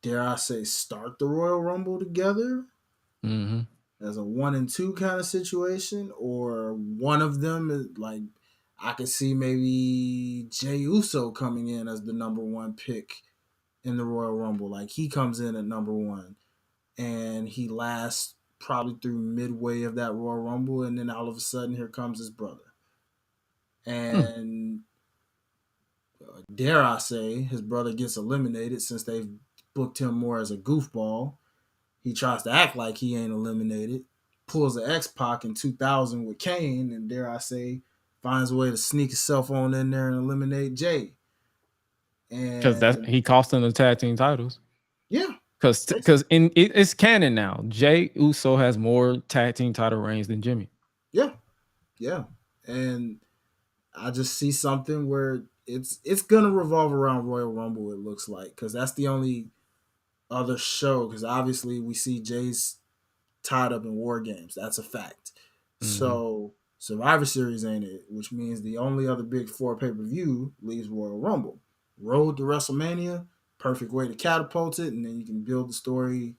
dare I say, start the Royal Rumble together as a 1 and 2 kind of situation, or one of them is like, I could see maybe Jey Uso coming in as the number 1 pick in the Royal Rumble. Like, he comes in at number 1 and he lasts probably through midway of that Royal Rumble, and then all of a sudden here comes his brother. And dare I say, his brother gets eliminated since they've booked him more as a goofball. He tries to act like he ain't eliminated, pulls an X-Pac in 2000 with Kane, and dare I say, finds a way to sneak himself on in there and eliminate Jay. Because he cost them the tag team titles. Yeah. Because it's canon now. Jey Uso has more tag team title reigns than Jimmy. Yeah. Yeah. And I just see something where it's gonna revolve around Royal Rumble, it looks like, because that's the only other show. Because obviously we see Jay's tied up in War Games. That's a fact. So Survivor Series ain't it, which means the only other big 4 pay-per-view leaves Royal Rumble. Road to WrestleMania, perfect way to catapult it, and then you can build the story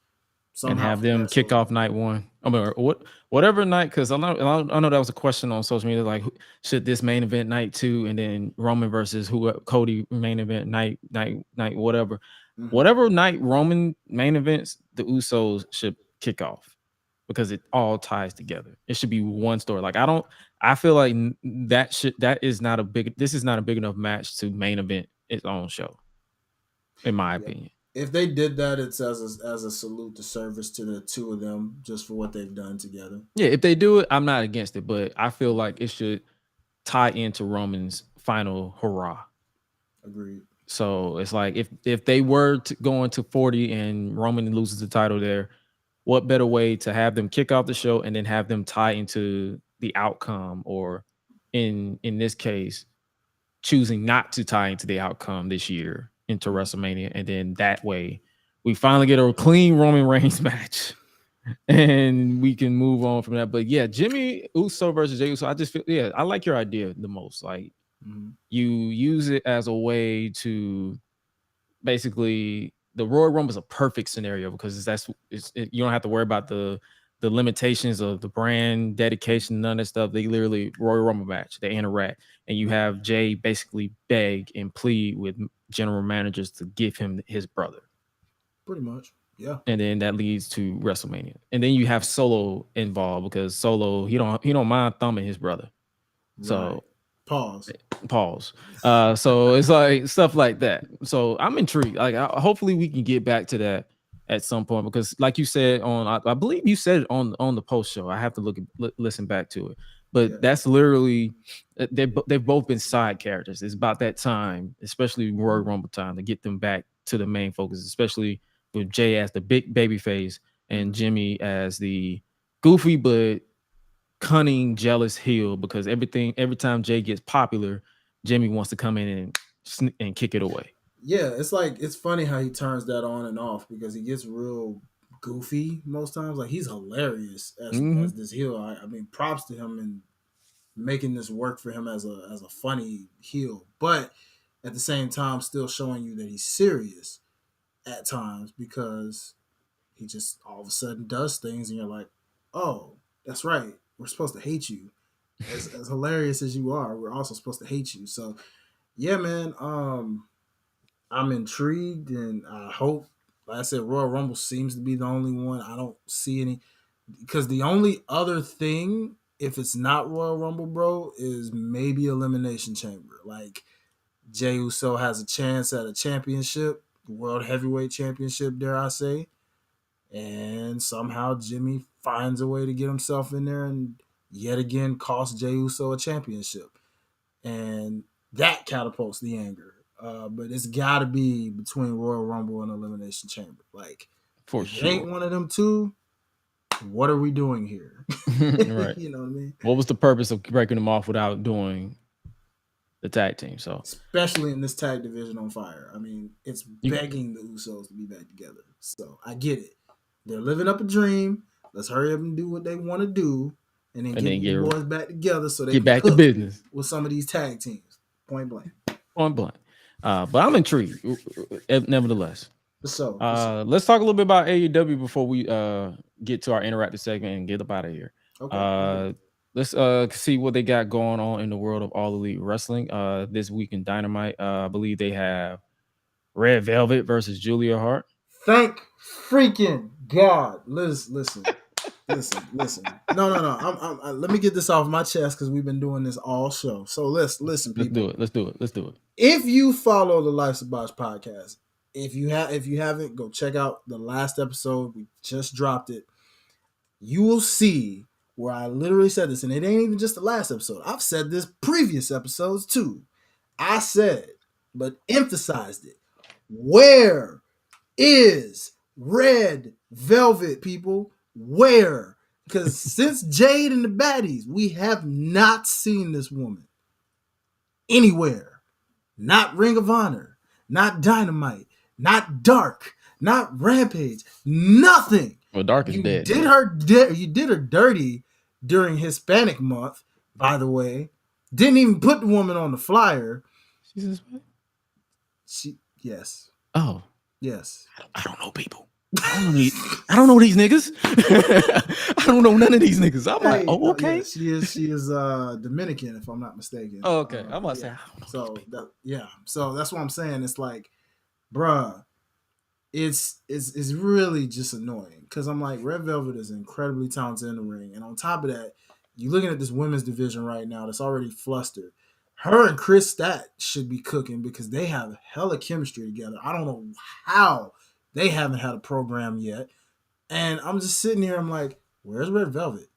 somehow and have them kick off night 1. I mean, whatever night, because I know that was a question on social media, like, should this main event night 2 and then Roman versus Cody main event night whatever. Whatever night Roman main events, the Usos should kick off, because it all ties together. It should be one story. Like, I feel like this is not a big enough match to main event its own show, in my opinion. If they did that, it's as a salute to service to the two of them just for what they've done together. Yeah, if they do it, I'm not against it, but I feel like it should tie into Roman's final hurrah. Agreed. So it's like if they were to go into 40 and Roman loses the title there, what better way to have them kick off the show and then have them tie into the outcome, or in this case, choosing not to tie into the outcome this year into WrestleMania, and then that way we finally get a clean Roman Reigns match and we can move on from that. But yeah, Jimmy Uso versus Jey Uso, I just feel, yeah, I like your idea the most. Like, you use it as a way to basically, the Royal Rumble is a perfect scenario because you don't have to worry about the limitations of the brand dedication, none of that stuff. They literally Royal Rumble match, they interact, and you have Jay basically beg and plead with general managers to give him his brother. Pretty much, yeah. And then that leads to WrestleMania, and then you have Solo involved because Solo he don't mind thumbing his brother. Right. So pause. So it's like stuff like that. So I'm intrigued. Like, hopefully we can get back to that at some point, because like you said I believe you said it on the post show. I have to listen back to it, but that's literally they've both been side characters. It's about that time, especially Royal Rumble time, to get them back to the main focus, especially with Jay as the big baby face and Jimmy as the goofy but cunning, jealous heel, because every time Jay gets popular, Jimmy wants to come in and kick it away. Yeah, it's like, it's funny how he turns that on and off, because he gets real goofy most times. Like, he's hilarious as this heel. I mean, props to him and making this work for him as a funny heel, but at the same time still showing you that he's serious at times, because he just all of a sudden does things and you're like, oh, that's right, we're supposed to hate you. As hilarious as you are, we're also supposed to hate you. So yeah, man, I'm intrigued, and I hope, like I said, Royal Rumble seems to be the only one. I don't see any, because the only other thing, if it's not Royal Rumble, bro, is maybe Elimination Chamber. Like, Jey Uso has a chance at a championship, World Heavyweight Championship, dare I say, and somehow Jimmy finds a way to get himself in there and yet again cost Jey Uso a championship, and that catapults the anger. But it's got to be between Royal Rumble and Elimination Chamber. Like, for if sure, it ain't one of them two, what are we doing here? Right. You know what I mean? What was the purpose of breaking them off without doing the tag team? So, especially in this tag division on fire, I mean, it's begging the Usos to be back together. So I get it. They're living up a dream. Let's hurry up and do what they want to do, and then get the boys back together so they get can back to business with some of these tag teams. Point blank. But I'm intrigued, nevertheless. So let's talk a little bit about AEW before we get to our interactive segment and get up out of here. Okay. Let's see what they got going on in the world of All Elite Wrestling this week in Dynamite. I believe they have Red Velvet versus Julia Hart. Thank freaking God. Listen. No. Let me get this off my chest, because we've been doing this all show. So listen, people. Let's do it. If you follow the Life's a Botch podcast, if you haven't, go check out the last episode. We just dropped it. You will see where I literally said this, and it ain't even just the last episode. I've said this previous episodes too. I said, but emphasized it. Where is Red Velvet, people? Where? Because since Jade and the Baddies, we have not seen this woman anywhere. Not Ring of Honor, not Dynamite, not Dark, not Rampage, nothing. Well, Dark is dead. You did her dirty during Hispanic Month, by the way. Didn't even put the woman on the flyer. She's Hispanic? Yes. Oh. Yes. I don't know people. I don't know these niggas. I don't know none of these niggas. I'm like, oh, okay. Yeah, she is Dominican, if I'm not mistaken. Oh, okay. I'm about to say, so that's what I'm saying. It's like, bruh, it's really just annoying, because I'm like, Red Velvet is incredibly talented in the ring, and on top of that, you're looking at this women's division right now that's already flustered. Her and Chris Stat should be cooking because they have hella chemistry together. I don't know how they haven't had a program yet. And I'm just sitting here. I'm like, where's Red Velvet?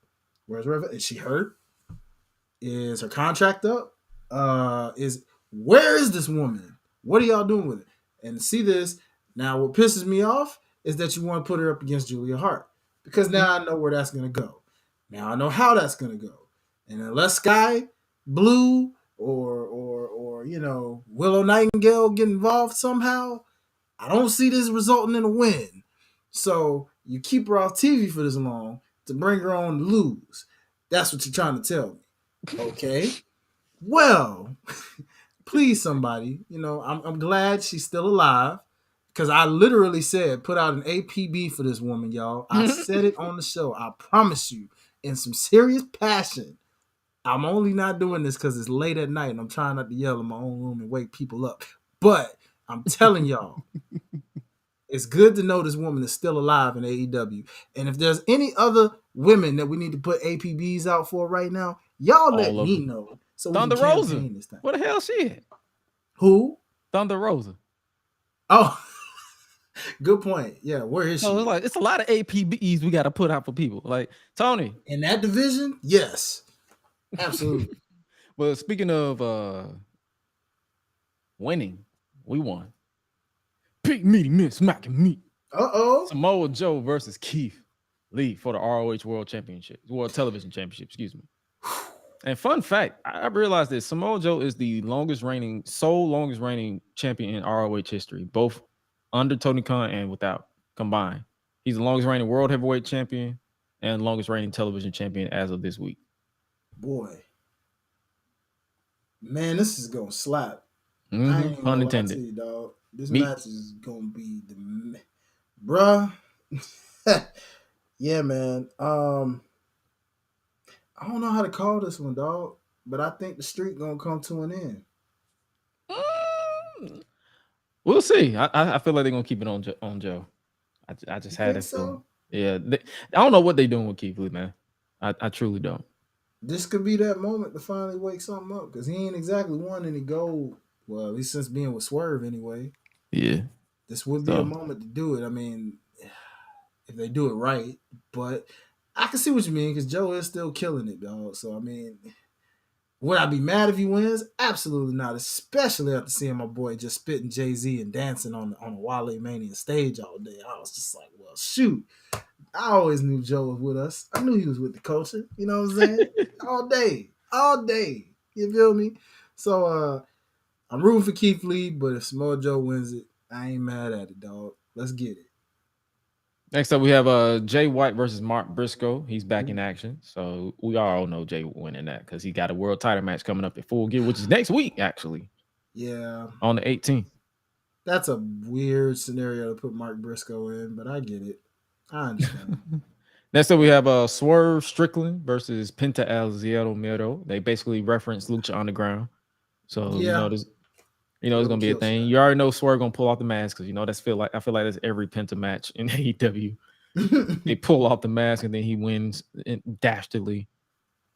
Where's Red Velvet? Is she hurt? Is her contract up? Where is this woman? What are y'all doing with it? And see this now. What pisses me off is that you want to put her up against Julia Hart because now I know where that's gonna go. Now I know how that's gonna go. And unless Sky Blue or Willow Nightingale get involved somehow, I don't see this resulting in a win. So you keep her off TV for this long to bring her on to lose. That's what you're trying to tell me. Okay. Well, please, somebody. I'm glad she's still alive because I literally said put out an APB for this woman, y'all. I said it on the show. I promise you, in some serious passion. I'm only not doing this because it's late at night and I'm trying not to yell in my own room and wake people up. But I'm telling y'all, it's good to know this woman is still alive in AEW. And if there's any other women that we need to put APBs out for right now, y'all let me know. So Thunder we can Rosa. campaign this thing. What the hell she at? Who? Thunder Rosa. Oh, good point. Yeah, where is she? So it's a lot of APBs we got to put out for people. Like Tony. In that division? Yes. Absolutely. Well, speaking of winning, we won. Big meaty miss smacking meat. Samoa Joe versus Keith Lee for the ROH World Television Championship, excuse me. And fun fact, I realized that Samoa Joe is the longest reigning champion in ROH history, both under Tony Khan and without combined. He's the longest reigning world heavyweight champion and longest reigning television champion as of this week. Boy, man, this is gonna slap. Pun intended. You, dog. This match is gonna be bruh. Yeah, man. I don't know how to call this one, dog, but I think the streak gonna come to an end. We'll see. I feel like they're gonna keep it on Joe. I just had it. So? Yeah, I don't know what they're doing with Keith Lee, man. I truly don't. This could be that moment to finally wake something up because he ain't exactly won any gold. Well, at least since being with Swerve anyway. Yeah. This would be a moment to do it. I mean, if they do it right. But I can see what you mean because Joe is still killing it, dog. So, I mean, would I be mad if he wins? Absolutely not, especially after seeing my boy just spitting Jay-Z and dancing on a Wale Mania stage all day. I was just like, well, shoot. I always knew Joe was with us. I knew he was with the culture. You know what I'm saying? All day. You feel me? So I'm rooting for Keith Lee, but if Samoa Joe wins it, I ain't mad at it, dog. Let's get it. Next up, we have Jay White versus Mark Briscoe. He's back in action. So we all know Jay winning that because he got a world title match coming up at Full Gear, which is next week, actually. Yeah. On the 18th. That's a weird scenario to put Mark Briscoe in, but I get it. I understand. Next up, we have Swerve Strickland versus Penta El Zero Miedo. They basically reference Lucha Underground. So, it's gonna be a thing. You already know Swerve gonna pull off the mask because I feel like that's every Penta match in AEW. They pull off the mask and then he wins dastardly.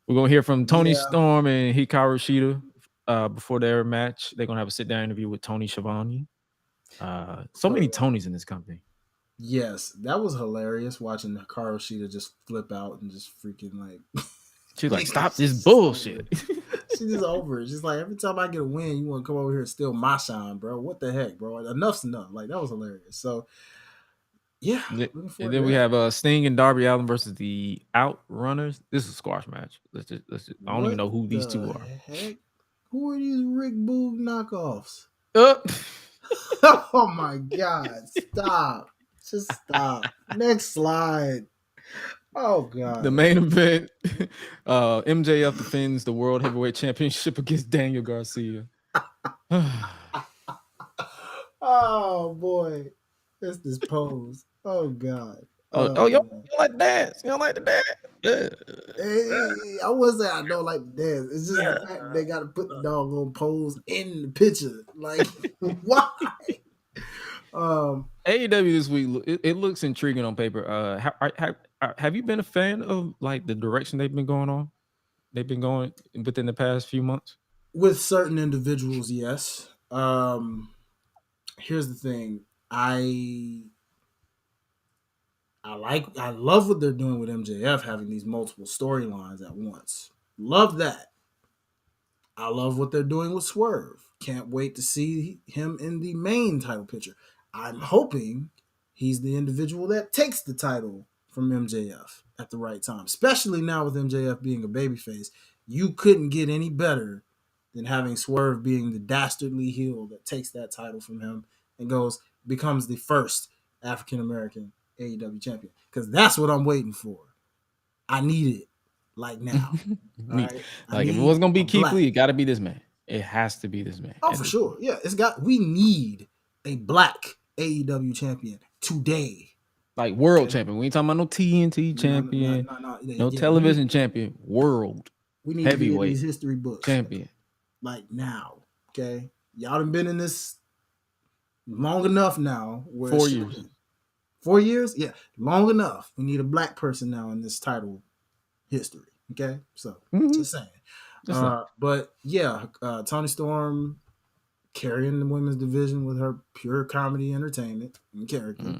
We're gonna hear from Tony Storm and Hikaru Shida before their match. They're gonna have a sit-down interview with Tony Schiavone. So many Tonys in this company. Yes, that was hilarious watching Hikaru Shida just flip out and just freaking like. She's like, stop this bullshit. She's just over it. She's like, every time I get a win, you want to come over here and steal my shine, bro. What the heck, bro? Enough's enough. Like, that was hilarious. So, yeah. And then we have Sting and Darby Allin versus the Outrunners. This is a squash match. Let's just I don't even know who these two are. Heck? Who are these Rick Boog knockoffs? Oh, my God. Stop. Just stop. Next slide. Oh, God. The main event, MJF defends the World Heavyweight Championship against Daniel Garcia. Oh, boy. That's this pose. Oh, God. Oh, you don't like to dance. You don't like to dance. Yeah. Hey, I wouldn't say I don't like to dance. It's just the fact that they got to put the doggone pose in the picture. Like, why? AEW this week, it looks intriguing on paper. Have you been a fan of like the direction they've been going on? They've been going within the past few months. With certain individuals, yes. Here's the thing. I love what they're doing with MJF having these multiple storylines at once. Love that. I love what they're doing with Swerve. Can't wait to see him in the main title picture. I'm hoping he's the individual that takes the title from MJF at the right time, especially now with MJF being a babyface. You couldn't get any better than having Swerve being the dastardly heel that takes that title from him and becomes the first African American AEW champion. Because that's what I'm waiting for. I need it like now. Right? Like if it was gonna be Keith Lee, it got to be this man. It has to be this man. Oh, for sure. Yeah, we need a black AEW champion today. Like world champion. We ain't talking about no TNT champion, no television champion. World. We need heavyweight to be in these history books. Champion. Like now. Okay. Y'all done been in this long enough now. 4 years. 4 years? Yeah. Long enough. We need a black person now in this title history. Okay. So just saying. But yeah, Toni Storm carrying the women's division with her pure comedy entertainment and character.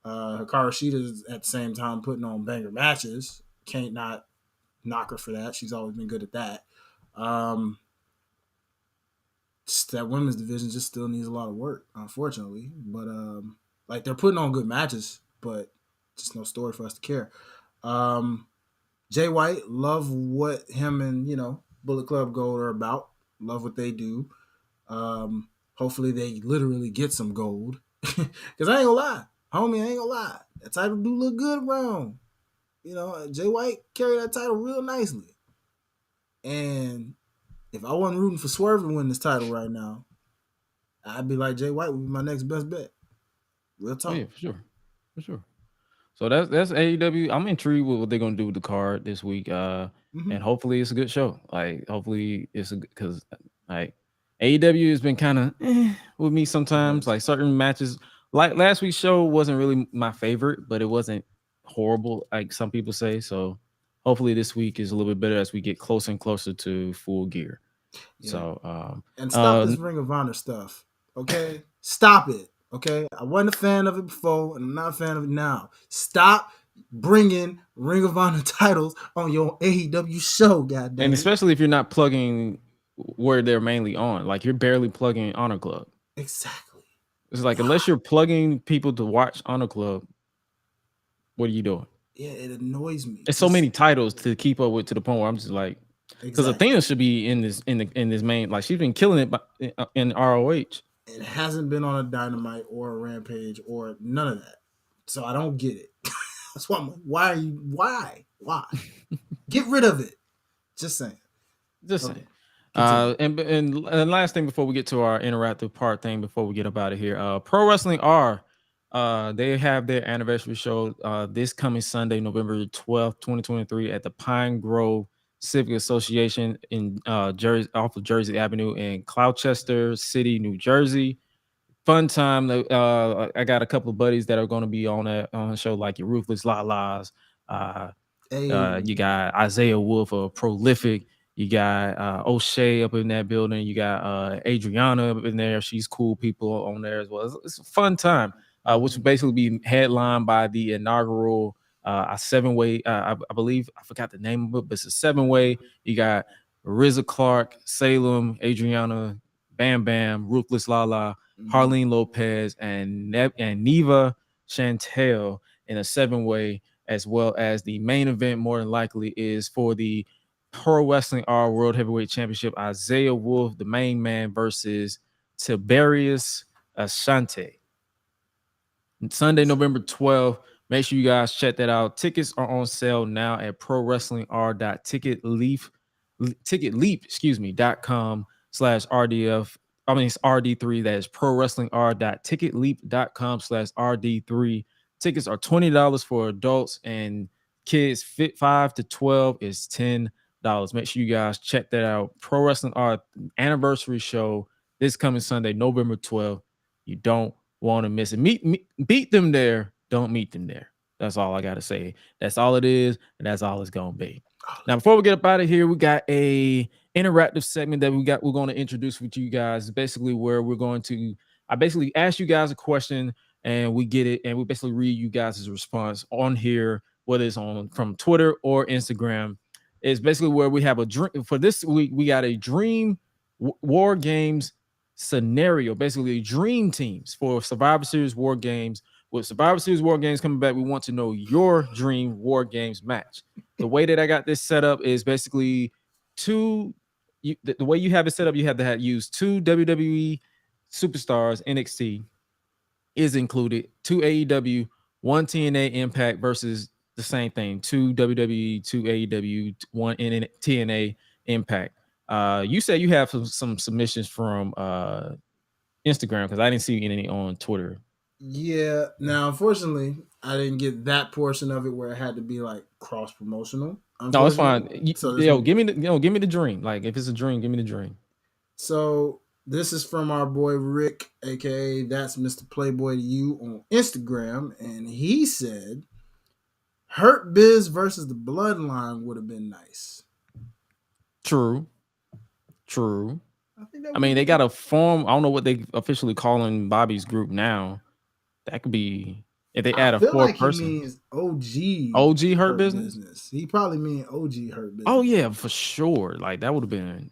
Hikaru Shida is at the same time putting on banger matches. Can't not knock her for that. She's always been good at that. Just that women's division just still needs a lot of work, unfortunately. But like they're putting on good matches, but just no story for us to care. Jay White, love what him and Bullet Club Gold are about. Love what they do. Hopefully they literally get some gold. Because I ain't gonna lie. Homie, I ain't gonna lie. That title do look good around. Jay White carried that title real nicely. And if I wasn't rooting for Swerve to win this title right now, I'd be like, Jay White would be my next best bet. Real talk. Oh, yeah, for sure. So that's AEW. I'm intrigued with what they're gonna do with the card this week. And hopefully it's a good show. Like hopefully it's because like AEW has been kind of with me sometimes. Like certain matches, like last week's show wasn't really my favorite, but it wasn't horrible, like some people say. So hopefully this week is a little bit better as we get closer and closer to Full Gear. Yeah. So and stop this Ring of Honor stuff. Okay, stop it. Okay, I wasn't a fan of it before, and I'm not a fan of it now. Stop bringing Ring of Honor titles on your AEW show, goddamn. And especially if you're not plugging where they're mainly on, like you're barely plugging Honor Club. Exactly. It's like unless you're plugging people to watch Honor Club, what are you doing? Yeah, it annoys me. There's so many titles to keep up with to the point where I'm just like, because Athena should be in this main, like she's been killing it in ROH. It hasn't been on a Dynamite or a Rampage or none of that. So I don't get it. That's why I'm like, why? Get rid of it. Just saying. Saying. And last thing before we get to our interactive part thing, before we get up out of here, Pro Wrestling R, they have their anniversary show this coming Sunday, November 12th, 2023 at the Pine Grove Civic Association in Jersey, off of Jersey Avenue in Gloucester City, New Jersey. Fun time. I got a couple of buddies that are going to be on the show, like your Ruthless Lalas. You got Isaiah Wolf, a Prolific. You got O'Shea up in that building. You got Adriana up in there. She's cool people on there as well. It's a fun time, which will basically be headlined by the inaugural a 7-way. I believe I forgot the name of it, but it's a 7-way. You got Riza Clark, Salem, Adriana, Bam Bam, Ruthless Lala, Harleen Lopez, and Neva Chantel in a 7-way, as well as the main event. More than likely is for the Pro Wrestling R World Heavyweight Championship. Isaiah Wolf, the main man, versus Tiberius Ashante. Sunday, November 12th. Make sure you guys check that out. Tickets are on sale now at ProWrestlingR.ticketleap.com/RDF. I mean, it's RD3. That is ProWrestlingR.ticketleap.com/RD3. Tickets are $20 for adults, and kids 5 to 12 is $10. Make sure you guys check that out. Pro Wrestling R anniversary show this coming Sunday, November 12th. You don't want to miss it. Beat them there. Don't meet them there. That's all I got to say. That's all it is, and that's all it's going to be. Now, before we get up out of here, we got a interactive segment that we're going to introduce with you guys. Basically, where I basically ask you guys a question and we get it, and we basically read you guys' response on here, whether it's from Twitter or Instagram. It's basically where we have a dream for this week. We got a dream war games scenario, basically dream teams for Survivor Series War Games. With Survivor Series War Games coming back, we want to know your dream War Games match. The way that I got this set up is basically the way you have it set up, you have to use 2 WWE superstars. NXT is included, 2 AEW, 1 TNA Impact versus the same thing, 2 WWE, 2 AEW, 1 TNA Impact. You said you have some submissions from Instagram, because I didn't see any on Twitter. Yeah. Now, unfortunately, I didn't get that portion of it where it had to be like cross promotional. No, it's fine. Give me the dream. Like, if it's a dream, give me the dream. So this is from our boy Rick, aka That's Mr. Playboy to You, on Instagram, and he said, "Hurt Biz versus the Bloodline would have been nice." True. I mean, they got a form. I don't know what they officially calling Bobby's group now. That could be if they add a fourth person. He means OG Hurt Business. He probably mean OG Hurt Business. Oh yeah, for sure. Like that would have been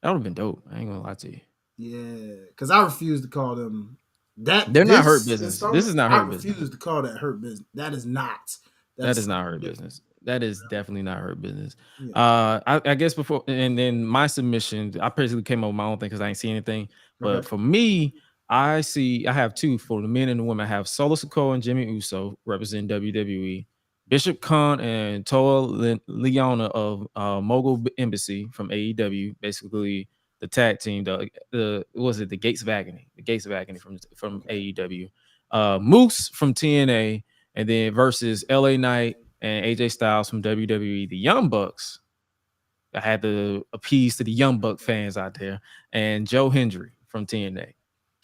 dope. I ain't gonna lie to you. Yeah, because I refuse to call them that. They're not Hurt Business. This is not Hurt Business. I refuse to call that Hurt Business. That is not. That is not Hurt Business. That is definitely not Hurt Business. Yeah. I guess before, and then my submission, I basically came up with my own thing because I ain't see anything. But for me, I have 2 for the men and the women. I have Solo Sikoa and Jimmy Uso representing WWE, Bishop Khan and Toa Leona of Mogul Embassy from AEW, basically the tag team. The Gates of Agony? The Gates of Agony from AEW. Moose from TNA, and then versus LA Knight and AJ Styles from WWE. The Young Bucks. I had to appease to the Young Buck fans out there, and Joe Hendry from TNA.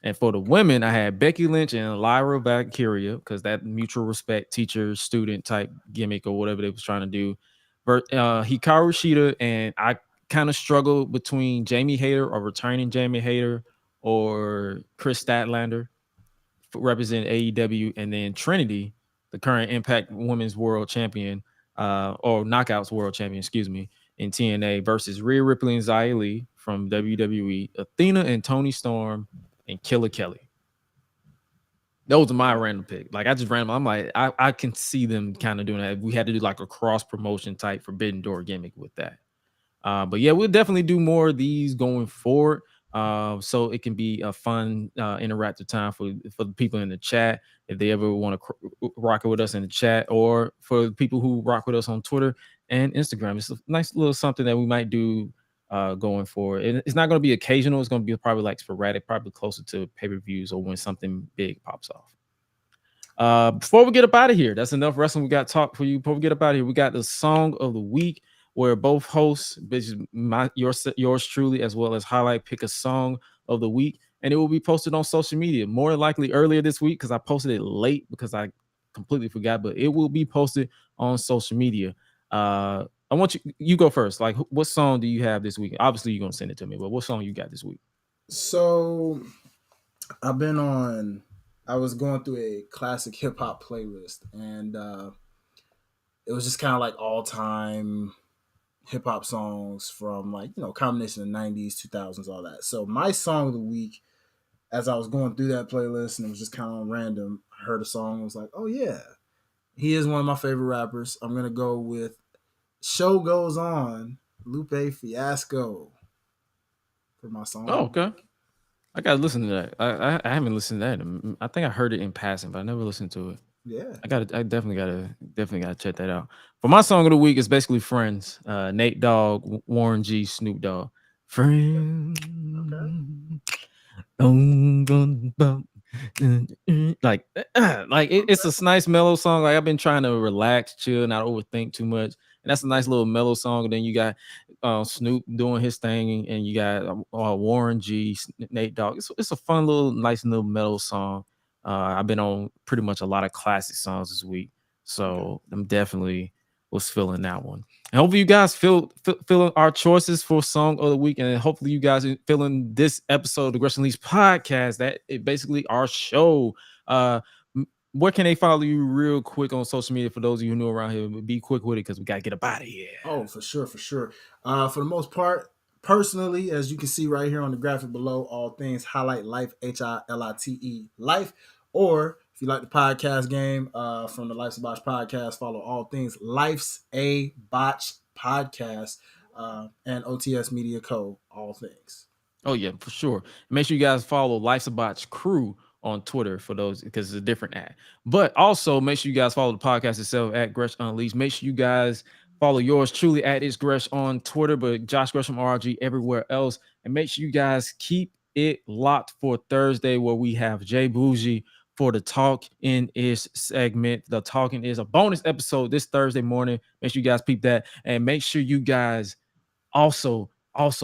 And for the women, I had Becky Lynch and Lyra Valkyria, because that mutual respect teacher-student type gimmick or whatever they was trying to do. Hikaru Shida, and I kind of struggled between Jamie Hayter or returning Jamie Hayter or Chris Statlander representing AEW, and then Trinity, the current Impact Women's World Champion, or Knockouts World Champion, excuse me, in TNA versus Rhea Ripley and Xia Li from WWE, Athena and Toni Storm, and Killer Kelly. Those are my random pick. Like, I just I'm like, I can see them kind of doing that. We had to do like a cross promotion type Forbidden Door gimmick with that. But yeah, we'll definitely do more of these going forward. So it can be a fun, interactive time for the people in the chat, if they ever want to rock it with us in the chat, or for people who rock with us on Twitter and Instagram. It's a nice little something that we might do going forward. It's not going to be occasional. It's going to be probably like sporadic, probably closer to pay-per-views or when something big pops off. Before we get up out of here, that's enough wrestling we got talk for you. Before we get up out of here, we got the song of the week, where both hosts, yours truly, as well as Highlight, pick a song of the week, and it will be posted on social media. More than likely earlier this week, because I posted it late because I completely forgot, but it will be posted on social media. I want you go first. Like, what song do you have this week? Obviously, you're gonna send it to me, but what song you got this week? So, I was going through a classic hip hop playlist, and it was just kind of like all time hip hop songs from, like, combination of 90s, 2000s, all that. So my song of the week, as I was going through that playlist, and it was just kind of on random, I heard a song and was like, oh yeah, he is one of my favorite rappers. I'm gonna go with Show Goes On, Lupe Fiasco, for my song. Oh, okay. I gotta listen to that. I haven't listened to that. I think I heard it in passing, but I never listened to it. Yeah, I definitely gotta check that out. For my song of the week, is basically Friends. Nate Dogg, Warren G, Snoop Dogg. Friends. Okay. Like it's a nice mellow song. Like, I've been trying to relax, chill, not overthink too much, and that's a nice little mellow song. And then you got Snoop doing his thing, and you got Warren G, Nate Dogg. It's a fun little, nice little mellow song. I've been on pretty much a lot of classic songs this week, so I'm definitely was feeling that one. And hopefully you guys feeling our choices for song of the week, and hopefully you guys are feeling this episode of the GRESH Unleashed podcast. That is basically our show. Where can they follow you real quick on social media for those of you who know around here? Be quick with it because we got to get up out of here. Oh, for sure. For the most part, personally, as you can see right here on the graphic below, all things Highlight Life, HILITE Life. Or if you like the podcast game from the Life's a Botch podcast, follow all things Life's a Botch podcast and OTS Media Co. All things. Oh, yeah, for sure. Make sure you guys follow Life's a Botch crew on Twitter for those, because it's a different ad. But also make sure you guys follow the podcast itself at GRESH Unleashed. Make sure you guys follow yours truly at It's Gresh on Twitter, but Josh Gresham RG everywhere else. And make sure you guys keep it locked for Thursday, where we have Jay Bougie for the Talk In Is segment. The Talking Is a bonus episode this Thursday morning. Make sure you guys peep that, and make sure you guys also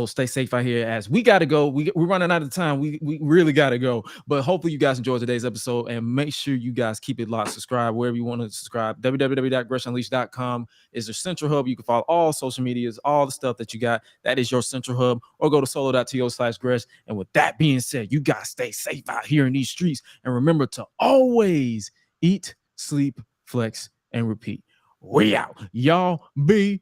stay safe out here, as we got to go. We're running out of time. We really got to go. But hopefully you guys enjoyed today's episode, and make sure you guys keep it locked. Subscribe wherever you want to subscribe. www.gressunleashed.com is your central hub. You can follow all social medias, all the stuff that you got. That is your central hub. Or go to solo.to/Gresh. And with that being said, you guys stay safe out here in these streets. And remember to always eat, sleep, flex, and repeat. We out. Y'all be